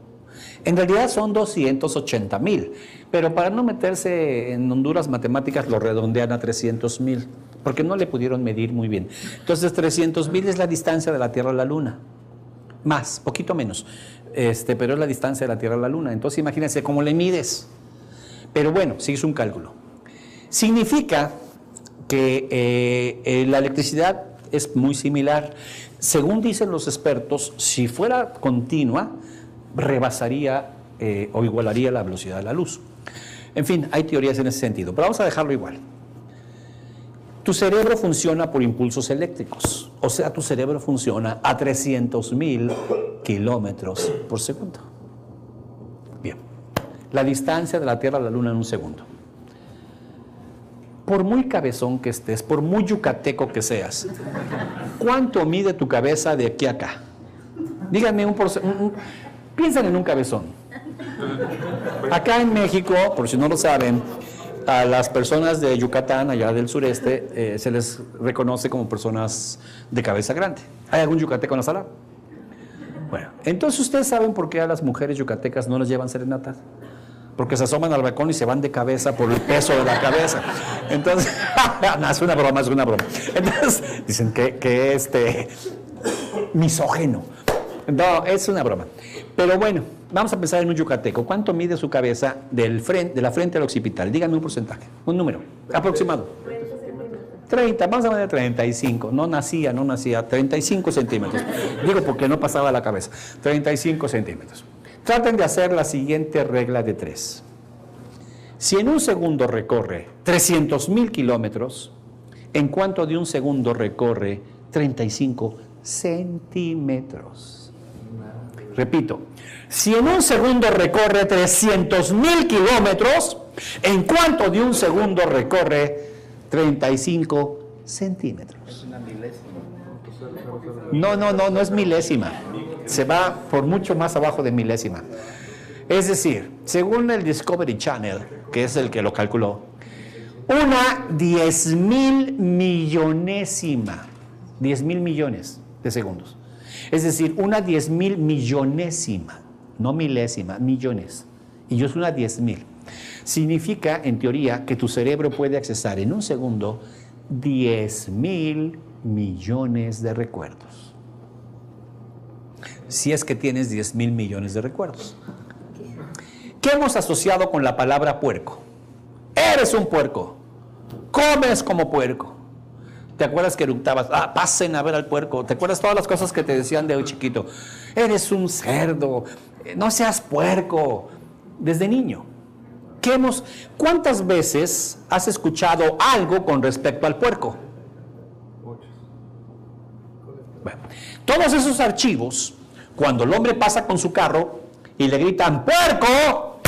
En realidad son 280,000, pero para no meterse en honduras matemáticas lo redondean a 300,000, porque no le pudieron medir muy bien. Entonces 300,000 es la distancia de la Tierra a la Luna, más, poquito menos, pero es la distancia de la Tierra a la Luna. Entonces imagínense cómo le mides. Pero bueno, sí es un cálculo. Significa que la electricidad es muy similar. Según dicen los expertos, si fuera continua, rebasaría o igualaría la velocidad de la luz. En fin, hay teorías en ese sentido, pero vamos a dejarlo igual. Tu cerebro funciona por impulsos eléctricos, o sea, tu cerebro funciona a 300,000 kilómetros por segundo. Bien, la distancia de la Tierra a la Luna en un segundo. Por muy cabezón que estés, por muy yucateco que seas, ¿cuánto mide tu cabeza de aquí a acá? Díganme piensen en un cabezón. Acá en México, por si no lo saben, a las personas de Yucatán, allá del sureste, se les reconoce como personas de cabeza grande. ¿Hay algún yucateco en la sala? Bueno, entonces ustedes saben por qué a las mujeres yucatecas no les llevan serenatas. Porque se asoman al balcón y se van de cabeza por el peso de la cabeza. Entonces, no, es una broma, es una broma. Entonces, dicen que misógeno. No, es una broma. Pero bueno, vamos a pensar en un yucateco. ¿Cuánto mide su cabeza de la frente al occipital? Díganme un porcentaje, un número aproximado. 30, vamos a poner 35. No nacía, 35 centímetros. Digo porque no pasaba la cabeza. 35 centímetros. Traten de hacer la siguiente regla de 3. Si en un segundo recorre 300,000 kilómetros, ¿en cuánto de un segundo recorre 35 centímetros? Repito, si en un segundo recorre 300,000 kilómetros, ¿en cuánto de un segundo recorre 35 centímetros? Es una milésima. No es milésima. Se va por mucho más abajo de milésima. Es decir, según el Discovery Channel, que es el que lo calculó, una 10,000 millonésima, 10,000 millones de segundos. Es decir, una 10,000 millonésima, no milésima, millones. Y yo es una 10,000. Significa, en teoría, que tu cerebro puede accesar en un segundo 10,000 millones de recuerdos. Si es que tienes 10,000 millones de recuerdos. ¿Qué hemos asociado con la palabra puerco? Eres un puerco. Comes como puerco. ¿Te acuerdas que eructabas? Pasen a ver al puerco. ¿Te acuerdas todas las cosas que te decían de chiquito? Eres un cerdo. No seas puerco. Desde niño. ¿Cuántas veces has escuchado algo con respecto al puerco? Bueno, todos esos archivos, cuando el hombre pasa con su carro y le gritan ¡puerco!,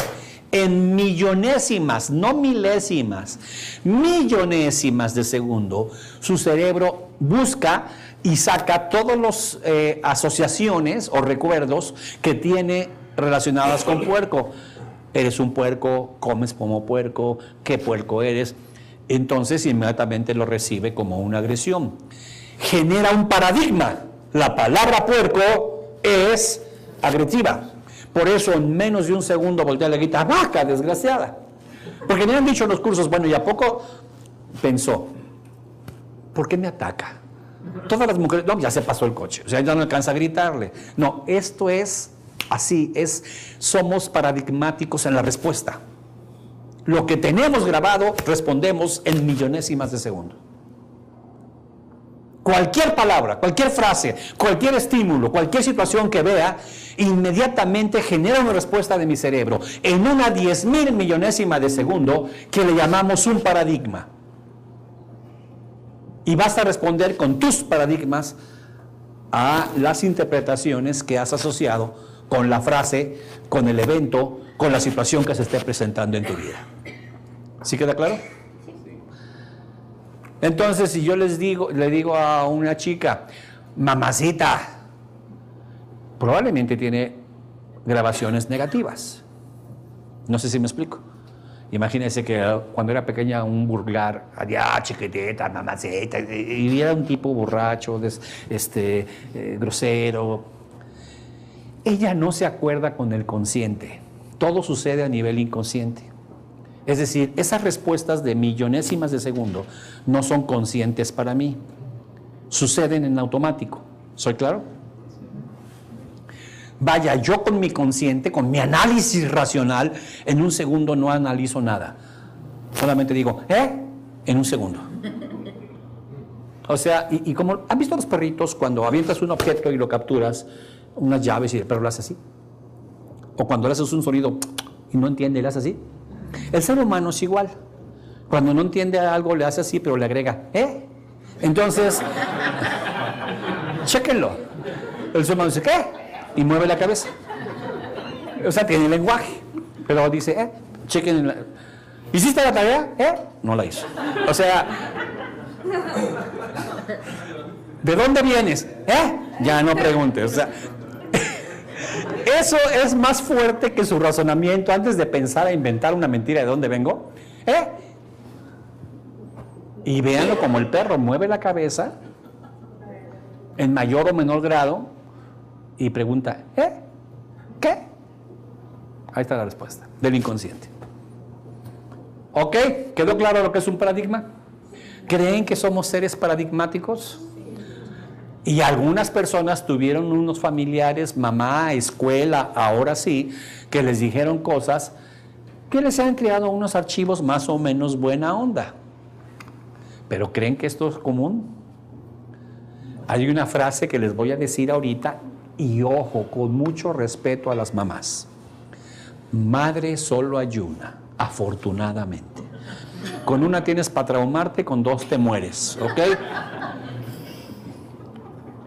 en millonésimas, no milésimas, millonésimas de segundo, su cerebro busca y saca todas las asociaciones o recuerdos que tiene relacionadas con puerco. Eres un puerco, comes como puerco, ¿qué puerco eres? Entonces inmediatamente lo recibe como una agresión. Genera un paradigma. La palabra puerco es agresiva. Por eso en menos de un segundo voltea y le grita, ¡vaca, desgraciada! Porque me han dicho en los cursos, bueno, ¿y a poco pensó? ¿Por qué me ataca? Todas las mujeres, no, ya se pasó el coche, o sea, ya no alcanza a gritarle. No, esto es así, somos paradigmáticos en la respuesta. Lo que tenemos grabado, respondemos en millonésimas de segundo. Cualquier palabra, cualquier frase, cualquier estímulo, cualquier situación que vea, inmediatamente genera una respuesta de mi cerebro en una 10,000 millonésima de segundo que le llamamos un paradigma. Y vas a responder con tus paradigmas a las interpretaciones que has asociado con la frase, con el evento, con la situación que se esté presentando en tu vida. ¿Sí queda claro? Entonces, si yo le digo a una chica, mamacita, probablemente tiene grabaciones negativas. No sé si me explico. Imagínense que cuando era pequeña un burlar, allá chiquitita, mamacita, y era un tipo borracho, grosero. Ella no se acuerda con el consciente. Todo sucede a nivel inconsciente. Es decir, esas respuestas de millonésimas de segundo no son conscientes para mí. Suceden en automático. ¿Soy claro? Vaya, yo con mi consciente, con mi análisis racional, en un segundo no analizo nada. Solamente digo, en un segundo. O sea, y como, ¿han visto a los perritos cuando avientas un objeto y lo capturas, unas llaves y el perro lo hace así? O cuando le haces un sonido y no entiende, le hace así. El ser humano es igual. Cuando no entiende algo le hace así, pero le agrega, ¿eh? Entonces, chéquenlo. El ser humano dice, ¿qué? Y mueve la cabeza. O sea, tiene lenguaje. Pero dice, chequen. ¿Hiciste la tarea? No la hizo. O sea, ¿de dónde vienes? Ya no preguntes. O sea, eso es más fuerte que su razonamiento antes de pensar a inventar una mentira de dónde vengo. Y véanlo como el perro mueve la cabeza en mayor o menor grado y pregunta, ¿qué? Ahí está la respuesta del inconsciente. ¿Ok? ¿Quedó claro lo que es un paradigma? ¿Creen que somos seres paradigmáticos? Y algunas personas tuvieron unos familiares, mamá, escuela, ahora sí, que les dijeron cosas que les han creado unos archivos más o menos buena onda. ¿Pero creen que esto es común? Hay una frase que les voy a decir ahorita, y ojo, con mucho respeto a las mamás. Madre solo hay una, afortunadamente. Con una tienes para traumarte, con dos te mueres, ¿ok?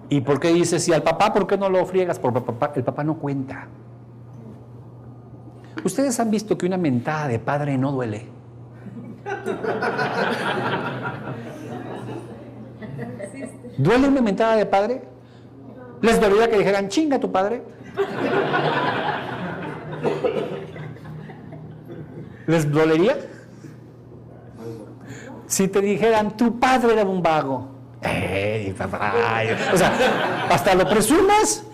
¿Y por qué dices, si al papá, por qué no lo friegas? Porque el papá no cuenta. ¿Ustedes han visto que una mentada de padre no duele? ¿Duele una mentada de padre? ¿Les dolería que dijeran, chinga tu padre? ¿Les dolería? Si te dijeran, tu padre era un vago. Papá! O sea, hasta lo presumes.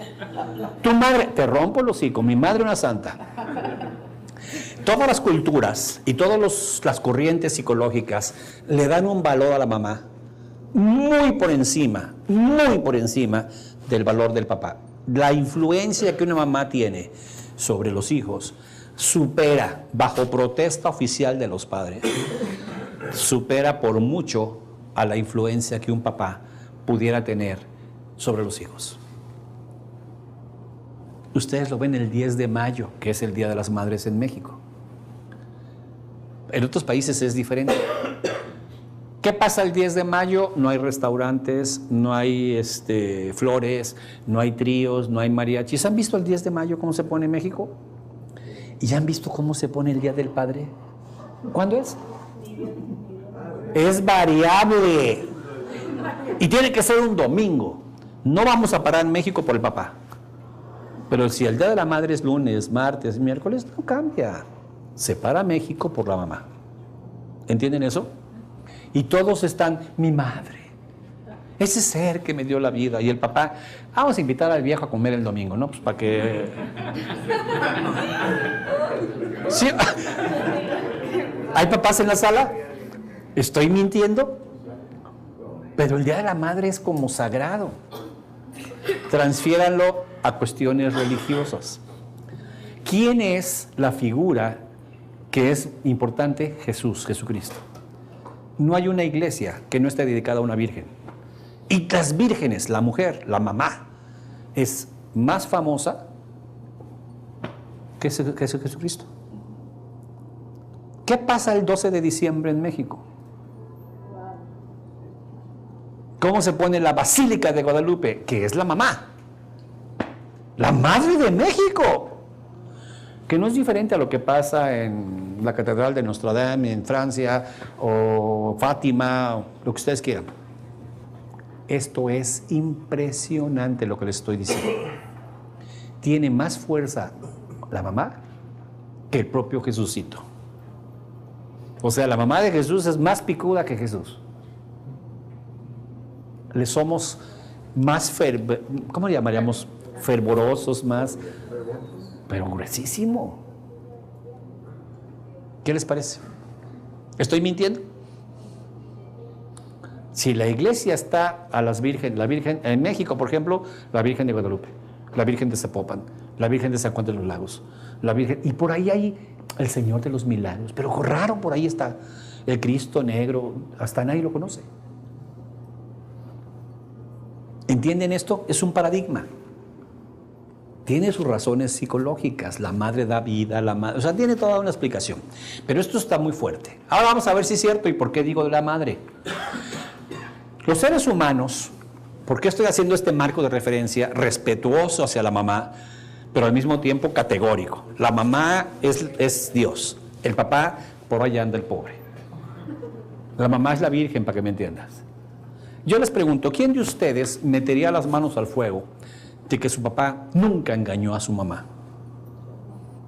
Tu madre, te rompo el hocico, mi madre una santa. Todas las culturas y todas las corrientes psicológicas le dan un valor a la mamá muy por encima del valor del papá. La influencia que una mamá tiene sobre los hijos supera, bajo protesta oficial de los padres, supera por mucho a la influencia que un papá pudiera tener sobre los hijos. Ustedes lo ven el 10 de mayo, que es el Día de las Madres en México. En otros países es diferente. ¿Qué pasa el 10 de mayo? No hay restaurantes, no hay flores, no hay tríos, no hay mariachis. ¿Han visto el 10 de mayo cómo se pone en México? ¿Y ya han visto cómo se pone el Día del Padre? ¿Cuándo es? Es variable. Y tiene que ser un domingo. No vamos a parar en México por el papá. Pero si el Día de la Madre es lunes, martes, miércoles, no cambia. Se para México por la mamá. ¿Entienden eso? Y todos están, mi madre, ese ser que me dio la vida. Y el papá, vamos a invitar al viejo a comer el domingo, ¿no? Pues para que... ¿Sí? ¿Hay papás en la sala? ¿Estoy mintiendo? Pero el Día de la Madre es como sagrado. Transfiéranlo a cuestiones religiosas. ¿Quién es la figura que es importante? Jesucristo. No hay una iglesia que no esté dedicada a una virgen. Y las vírgenes, la mujer, la mamá, es más famosa que Jesucristo. ¿Qué pasa el 12 de diciembre en México? ¿Cómo se pone la Basílica de Guadalupe? Que es la mamá. La madre de México. Que no es diferente a lo que pasa en la Catedral de Notre Dame en Francia, o Fátima, o lo que ustedes quieran. Esto es impresionante lo que les estoy diciendo. Tiene más fuerza la mamá que el propio Jesucito. O sea, la mamá de Jesús es más picuda que Jesús. Le somos más, ¿cómo le llamaríamos? Fervorosos, más... pero gruesísimo. ¿Qué les parece? ¿Estoy mintiendo? Si la iglesia está a las vírgenes, la Virgen, en México, por ejemplo, la Virgen de Guadalupe, la Virgen de Zapopan, la Virgen de San Juan de los Lagos, la Virgen, y por ahí hay el Señor de los Milagros, pero raro por ahí está el Cristo negro, hasta nadie lo conoce. ¿Entienden esto? Es un paradigma. Tiene sus razones psicológicas. La madre da vida, o sea, tiene toda una explicación. Pero esto está muy fuerte. Ahora vamos a ver si es cierto y por qué digo de la madre. Los seres humanos, ¿por qué estoy haciendo este marco de referencia respetuoso hacia la mamá, pero al mismo tiempo categórico? La mamá es Dios. El papá, por allá anda el pobre. La mamá es la Virgen, para que me entiendas. Yo les pregunto, ¿quién de ustedes metería las manos al fuego de que su papá nunca engañó a su mamá?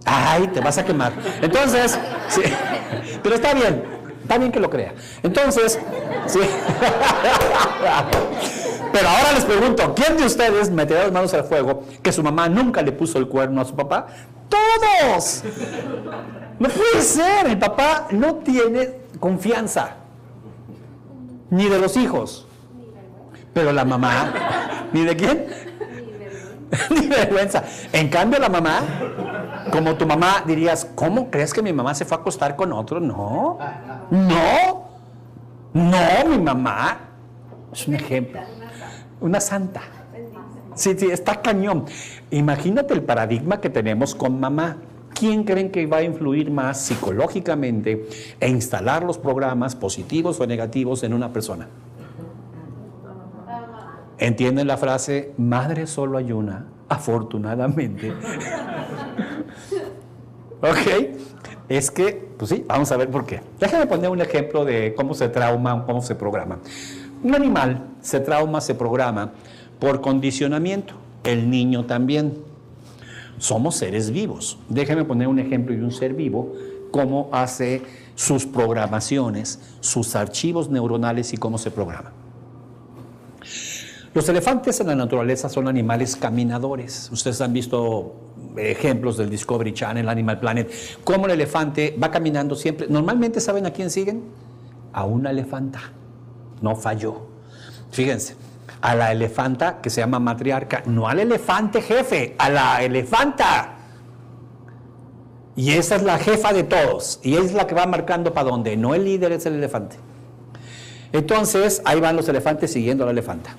¡Ay, te vas a quemar! Entonces, sí, pero está bien que lo crea. Entonces, sí. Pero ahora les pregunto, ¿quién de ustedes metería las manos al fuego que su mamá nunca le puso el cuerno a su papá? ¡Todos! No puede ser, el papá no tiene confianza, ni de los hijos. Pero la mamá, ¿ni de quién? Ni vergüenza. En cambio la mamá, como tu mamá dirías, ¿cómo crees que mi mamá se fue a acostar con otro? No, mi mamá es un ejemplo, una santa. Sí, está cañón. Imagínate el paradigma que tenemos con mamá. ¿Quién creen que va a influir más psicológicamente e instalar los programas positivos o negativos en una persona? ¿Entienden la frase? Madre solo hay una, afortunadamente. ¿Ok? Es que, pues sí, vamos a ver por qué. Déjame poner un ejemplo de cómo se trauma, cómo se programa. Un animal se trauma, se programa por condicionamiento. El niño también. Somos seres vivos. Déjame poner un ejemplo de un ser vivo, cómo hace sus programaciones, sus archivos neuronales y cómo se programa. Los elefantes en la naturaleza son animales caminadores. Ustedes han visto ejemplos del Discovery Channel, Animal Planet, cómo el elefante va caminando siempre. Normalmente, ¿saben a quién siguen? A una elefanta. No falló. Fíjense, a la elefanta que se llama matriarca, no al elefante jefe, a la elefanta. Y esa es la jefa de todos. Y es la que va marcando para dónde. No el líder, es el elefante. Entonces, ahí van los elefantes siguiendo a la elefanta.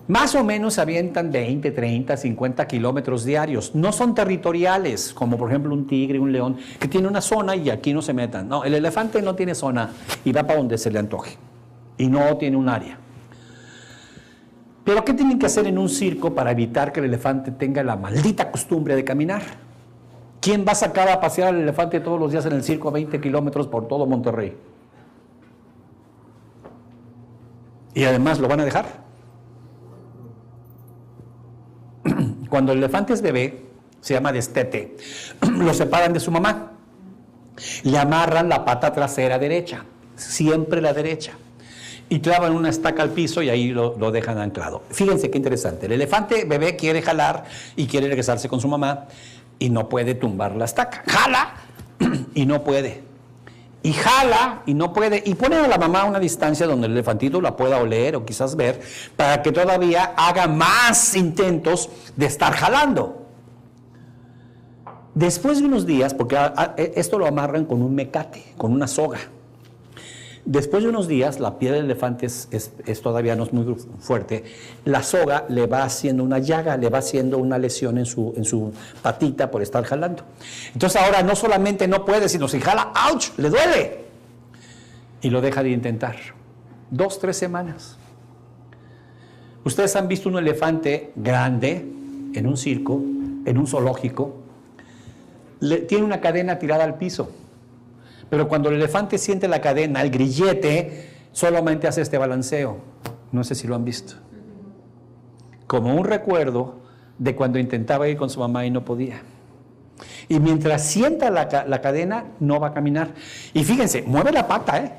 Más o menos avientan 20, 30, 50 kilómetros diarios. No son territoriales, como por ejemplo un tigre, un león, que tiene una zona y aquí no se metan. No, el elefante no tiene zona y va para donde se le antoje. Y no tiene un área. Pero ¿qué tienen que hacer en un circo para evitar que el elefante tenga la maldita costumbre de caminar? ¿Quién va a sacar a pasear al elefante todos los días en el circo a 20 kilómetros por todo Monterrey? Y además, ¿lo van a dejar? Cuando el elefante es bebé, se llama destete, lo separan de su mamá. Le amarran la pata trasera derecha, siempre la derecha. Y clavan una estaca al piso y ahí lo dejan anclado. Fíjense qué interesante. El elefante bebé quiere jalar y quiere regresarse con su mamá y no puede tumbar la estaca. Jala y no puede. Y jala y no puede. Y pone a la mamá a una distancia donde el elefantito la pueda oler o quizás ver para que todavía haga más intentos de estar jalando. Después de unos días, porque esto lo amarran con un mecate, con una soga. Después de unos días, la piel del elefante es todavía no es muy fuerte, la soga le va haciendo una llaga, le va haciendo una lesión en su patita por estar jalando. Entonces ahora no solamente no puede, sino si jala, ¡ouch!, le duele. Y lo deja de intentar. 2, 3 semanas. Ustedes han visto un elefante grande en un circo, en un zoológico, tiene una cadena tirada al piso. Pero cuando el elefante siente la cadena, el grillete, solamente hace este balanceo. No sé si lo han visto. Como un recuerdo de cuando intentaba ir con su mamá y no podía. Y mientras sienta la cadena, no va a caminar. Y fíjense, mueve la pata,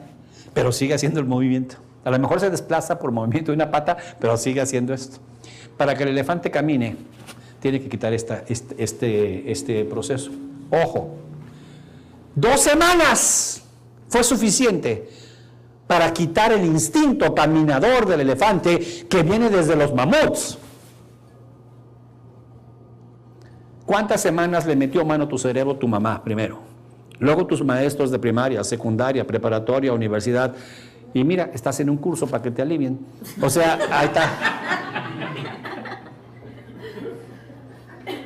pero sigue haciendo el movimiento. A lo mejor se desplaza por movimiento de una pata, pero sigue haciendo esto. Para que el elefante camine, tiene que quitar este proceso. Ojo. 2 semanas fue suficiente para quitar el instinto caminador del elefante que viene desde los mamuts. ¿Cuántas semanas le metió mano a tu cerebro tu mamá primero? Luego tus maestros de primaria, secundaria, preparatoria, universidad. Y mira, estás en un curso para que te alivien. O sea, ahí está.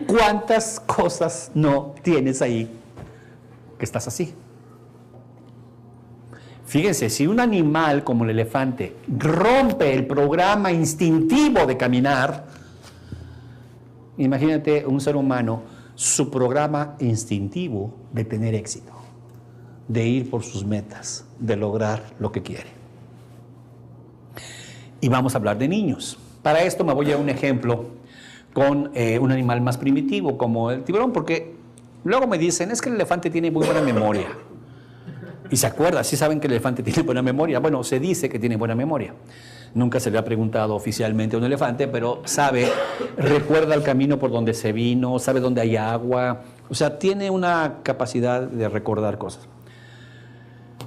¿Cuántas cosas no tienes ahí que estás así? Fíjense, si un animal como el elefante rompe el programa instintivo de caminar, imagínate un ser humano, su programa instintivo de tener éxito, de ir por sus metas, de lograr lo que quiere. Y vamos a hablar de niños. Para esto me voy a un ejemplo con un animal más primitivo como el tiburón, porque luego me dicen, es que el elefante tiene muy buena memoria. Y se acuerda, sí saben que el elefante tiene buena memoria. Bueno, se dice que tiene buena memoria. Nunca se le ha preguntado oficialmente a un elefante, pero sabe, recuerda el camino por donde se vino, sabe dónde hay agua. O sea, tiene una capacidad de recordar cosas.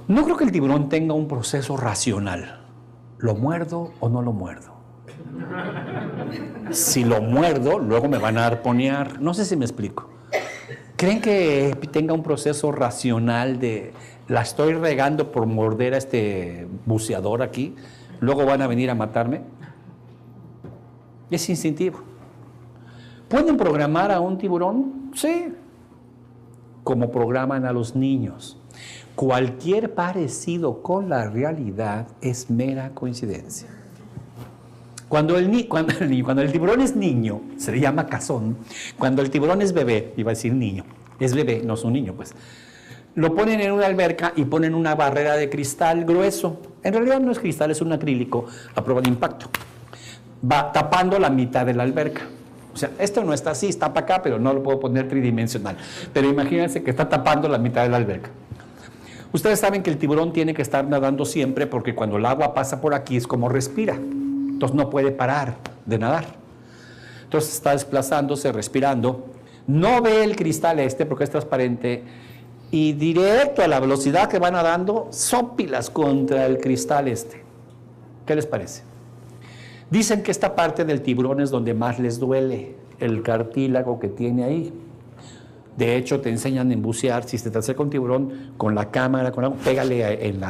No creo que el tiburón tenga un proceso racional. ¿Lo muerdo o no lo muerdo? Si lo muerdo, luego me van a arponear. No sé si me explico. ¿Creen que tenga un proceso racional de la estoy regando por morder a este buceador aquí, luego van a venir a matarme? Es instintivo. ¿Pueden programar a un tiburón? Sí. Como programan a los niños. Cualquier parecido con la realidad es mera coincidencia. Cuando el tiburón es niño, se le llama cazón. Cuando el tiburón es bebé, iba a decir niño, es bebé, no es un niño, pues. Lo ponen en una alberca y ponen una barrera de cristal grueso. En realidad no es cristal, es un acrílico a prueba de impacto. Va tapando la mitad de la alberca. O sea, esto no está así, está para acá, pero no lo puedo poner tridimensional. Pero imagínense que está tapando la mitad de la alberca. Ustedes saben que el tiburón tiene que estar nadando siempre porque cuando el agua pasa por aquí es como respira. Entonces no puede parar de nadar. Entonces está desplazándose, respirando. No ve el cristal porque es transparente y directo a la velocidad que va nadando, sópilas contra el cristal ¿Qué les parece? Dicen que esta parte del tiburón es donde más les duele, el cartílago que tiene ahí. De hecho, te enseñan en bucear, si se te acerca un tiburón con la cámara, con algo, pégale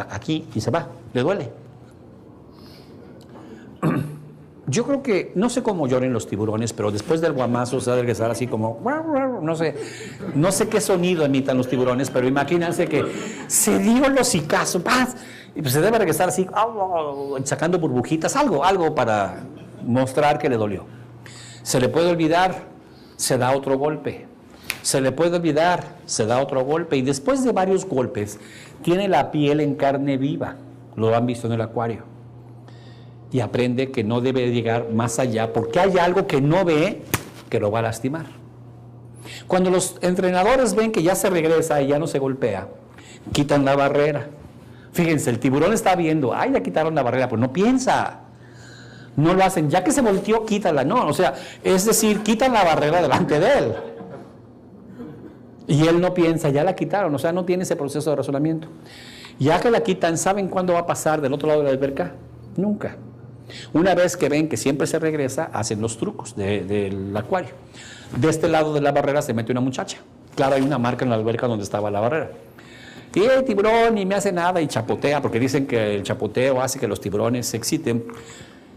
aquí y se va, le duele. Yo creo que, no sé cómo lloren los tiburones, pero después del guamazo se va a regresar así como, no sé qué sonido emitan los tiburones, pero imagínense que se dio el hocicazo, ¡paz! Y pues se debe regresar así, sacando burbujitas, algo para mostrar que le dolió. Se le puede olvidar, se da otro golpe. Se le puede olvidar, se da otro golpe. Y después de varios golpes, tiene la piel en carne viva. Lo han visto en el acuario. Y aprende que no debe llegar más allá porque hay algo que no ve que lo va a lastimar. Cuando los entrenadores ven que ya se regresa y ya no se golpea, quitan la barrera. Fíjense, el tiburón está viendo, ya quitaron la barrera, pues no piensa. No lo hacen, ya que se volteó, quítala. No, o sea, es decir, quitan la barrera delante de él. Y él no piensa, ya la quitaron, o sea, no tiene ese proceso de razonamiento. Ya que la quitan, ¿saben cuándo va a pasar del otro lado de la alberca? Nunca. Una vez que ven que siempre se regresa, hacen los trucos del acuario. De este lado de la barrera se mete una muchacha. Claro, hay una marca en la alberca donde estaba la barrera. Y el tiburón ni me hace nada y chapotea, porque dicen que el chapoteo hace que los tiburones se exciten.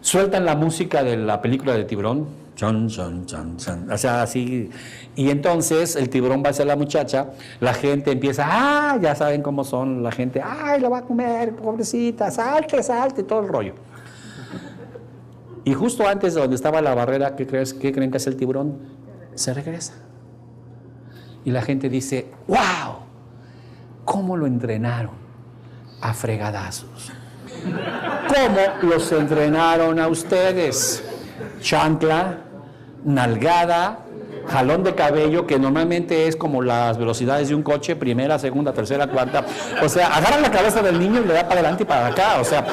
Sueltan la música de la película de tiburón, chon, chon, chon, chon, o sea, así. Y entonces el tiburón va hacia la muchacha, la gente empieza, ya saben cómo son la gente, la va a comer, pobrecita, salte, todo el rollo. Y justo antes de donde estaba la barrera, ¿qué creen que hace el tiburón? Se regresa. Y la gente dice, ¡wow! ¿Cómo lo entrenaron? A fregadazos. ¿Cómo los entrenaron a ustedes? Chancla, nalgada, jalón de cabello, que normalmente es como las velocidades de un coche, primera, segunda, tercera, cuarta. O sea, agarran la cabeza del niño y le da para adelante y para acá. O sea,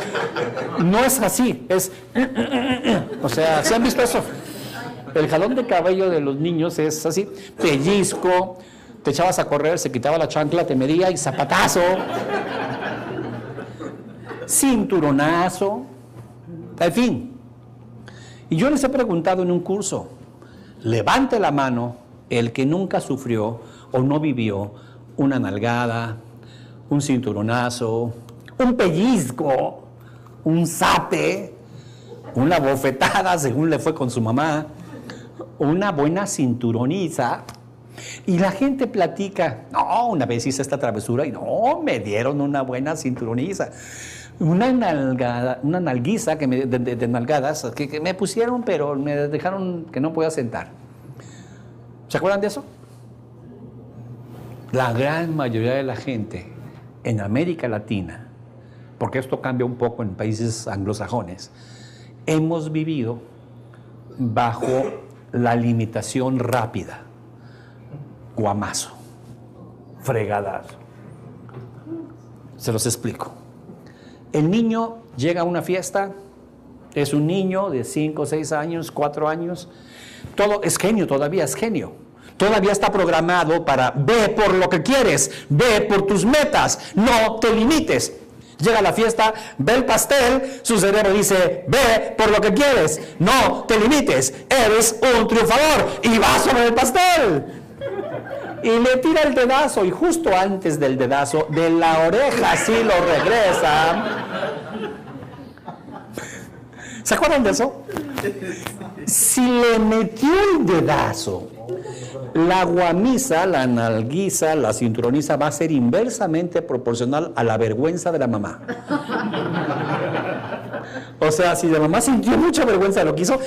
no es así, es... O sea, ¿se han visto eso? El jalón de cabello de los niños es así, pellizco, te echabas a correr, se quitaba la chancla, te medía y zapatazo. Cinturonazo, en fin. Y yo les he preguntado en un curso, levante la mano el que nunca sufrió o no vivió una nalgada, un cinturonazo, un pellizco, un zape, una bofetada según le fue con su mamá, una buena cinturoniza. Y la gente platica, no, una vez hice esta travesura y no, me dieron una buena cinturoniza. Una nalguiza de nalgadas que me pusieron, pero me dejaron que no podía sentar. ¿Se acuerdan de eso? La gran mayoría de la gente en América Latina, porque esto cambia un poco en países anglosajones, hemos vivido bajo la limitación rápida. Guamazo, fregadazo. Se los explico. El niño llega a una fiesta, es un niño de 5, 6 años, 4 años, todo es genio, todavía es genio. Todavía está programado para ve por lo que quieres, ve por tus metas, no te limites. Llega a la fiesta, ve el pastel, su cerebro dice, ve por lo que quieres, no te limites, eres un triunfador y va sobre el pastel. Y le tira el dedazo, y justo antes del dedazo, de la oreja sí lo regresa. ¿Se acuerdan de eso? Si le metió el dedazo, la guamisa, la nalguiza, la cinturoniza va a ser inversamente proporcional a la vergüenza de la mamá. O sea, si la mamá sintió mucha vergüenza de lo que hizo,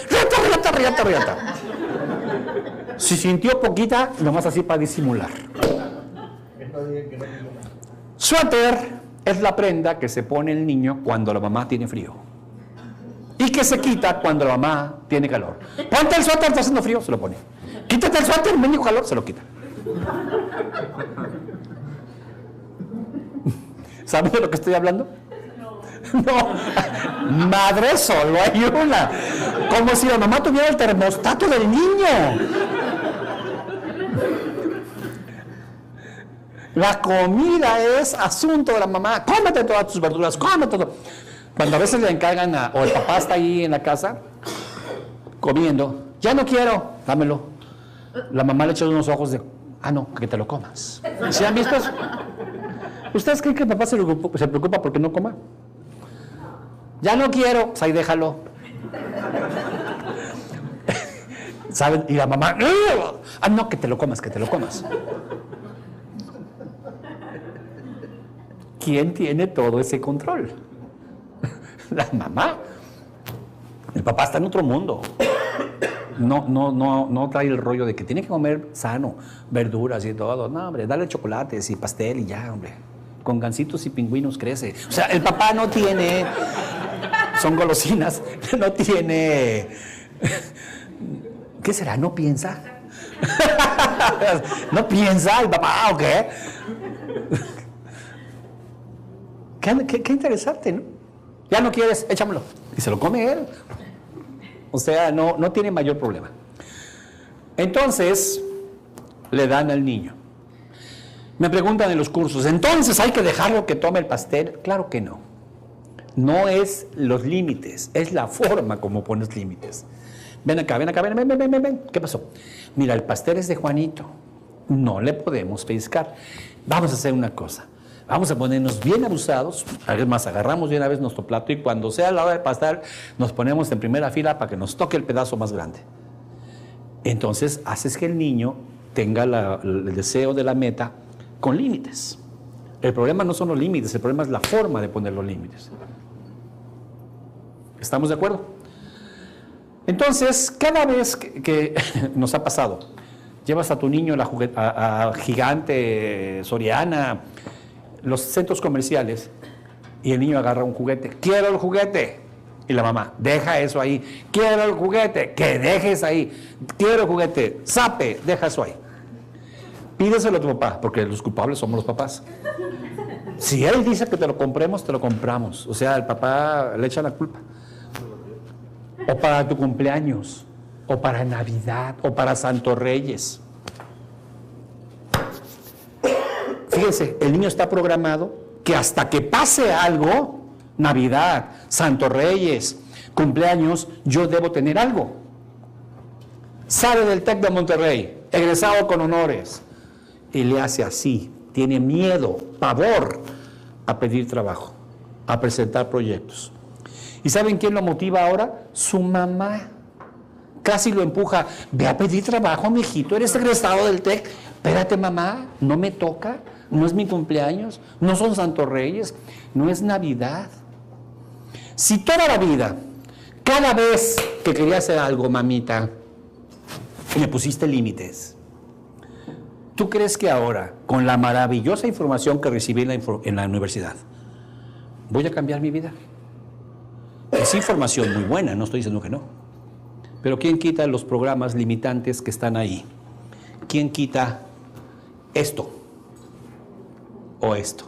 riata. Si sintió poquita, nomás así para disimular. Suéter es la prenda que se pone el niño cuando la mamá tiene frío. Y que se quita cuando la mamá tiene calor. Ponte el suéter, está haciendo frío, se lo pone. Quítate el suéter, mendigo calor, se lo quita. ¿Saben de lo que estoy hablando? No, madre, solo hay una. Como si la mamá tuviera el termostato del niño. La comida es asunto de la mamá. Cómete todas tus verduras, cómete todo. Cuando a veces le encargan o el papá está ahí en la casa comiendo, ya no quiero, dámelo. La mamá le echa unos ojos de, no, que te lo comas. ¿Sí han visto eso? ¿Ustedes creen que el papá se preocupa porque no coma? Ya no quiero, pues ahí déjalo. ¿Saben? Y la mamá, no, que te lo comas, que te lo comas. ¿Quién tiene todo ese control? La mamá. El papá está en otro mundo. No trae el rollo de que tiene que comer sano, verduras y todo. No, hombre, dale chocolates y pastel y ya, hombre. Con gansitos y pingüinos crece. O sea, el papá no tiene, son golosinas, no tiene, ¿qué será? ¿No piensa? ¿No piensa el papá o qué? Qué interesante, ¿no? Ya no quieres, échamelo. Y se lo come él. O sea, no tiene mayor problema. Entonces, le dan al niño. Me preguntan en los cursos, ¿entonces hay que dejarlo que tome el pastel? Claro que no. No es los límites, es la forma como pones límites. Ven acá, ven. ¿Qué pasó? Mira, el pastel es de Juanito. No le podemos pescar. Vamos a hacer una cosa. Vamos a ponernos bien abusados. Además, agarramos de una vez nuestro plato y cuando sea la hora de pastel, nos ponemos en primera fila para que nos toque el pedazo más grande. Entonces, haces que el niño tenga el deseo de la meta con límites. El problema no son los límites, el problema es la forma de poner los límites. ¿Estamos de acuerdo? Entonces, cada vez que nos ha pasado, llevas a tu niño a Gigante, Soriana, los centros comerciales, y el niño agarra un juguete. ¡Quiero el juguete! Y la mamá, deja eso ahí. ¡Quiero el juguete! ¡Que dejes ahí! ¡Quiero el juguete! ¡Sape! Deja eso ahí. Pídeselo a tu papá, porque los culpables somos los papás. Si él dice que te lo compremos, te lo compramos. O sea, el papá le echa la culpa. O para tu cumpleaños, o para Navidad, o para Santo Reyes. Fíjense, el niño está programado que hasta que pase algo, Navidad, Santo Reyes, cumpleaños, yo debo tener algo. Sale del TEC de Monterrey, egresado con honores, y le hace así, tiene miedo, pavor a pedir trabajo, a presentar proyectos. ¿Y saben quién lo motiva ahora? Su mamá. casi lo empuja. Ve a pedir trabajo, mijito, eres egresado del TEC. Espérate, mamá, no me toca, no es mi cumpleaños, no son Santos Reyes, no es Navidad. Si toda la vida, cada vez que quería hacer algo, mamita, me pusiste límites, ¿tú crees que ahora, con la maravillosa información que recibí en la universidad, voy a cambiar mi vida? Es información muy buena, no estoy diciendo que no. Pero ¿quién quita los programas limitantes que están ahí? ¿Quién quita esto o esto?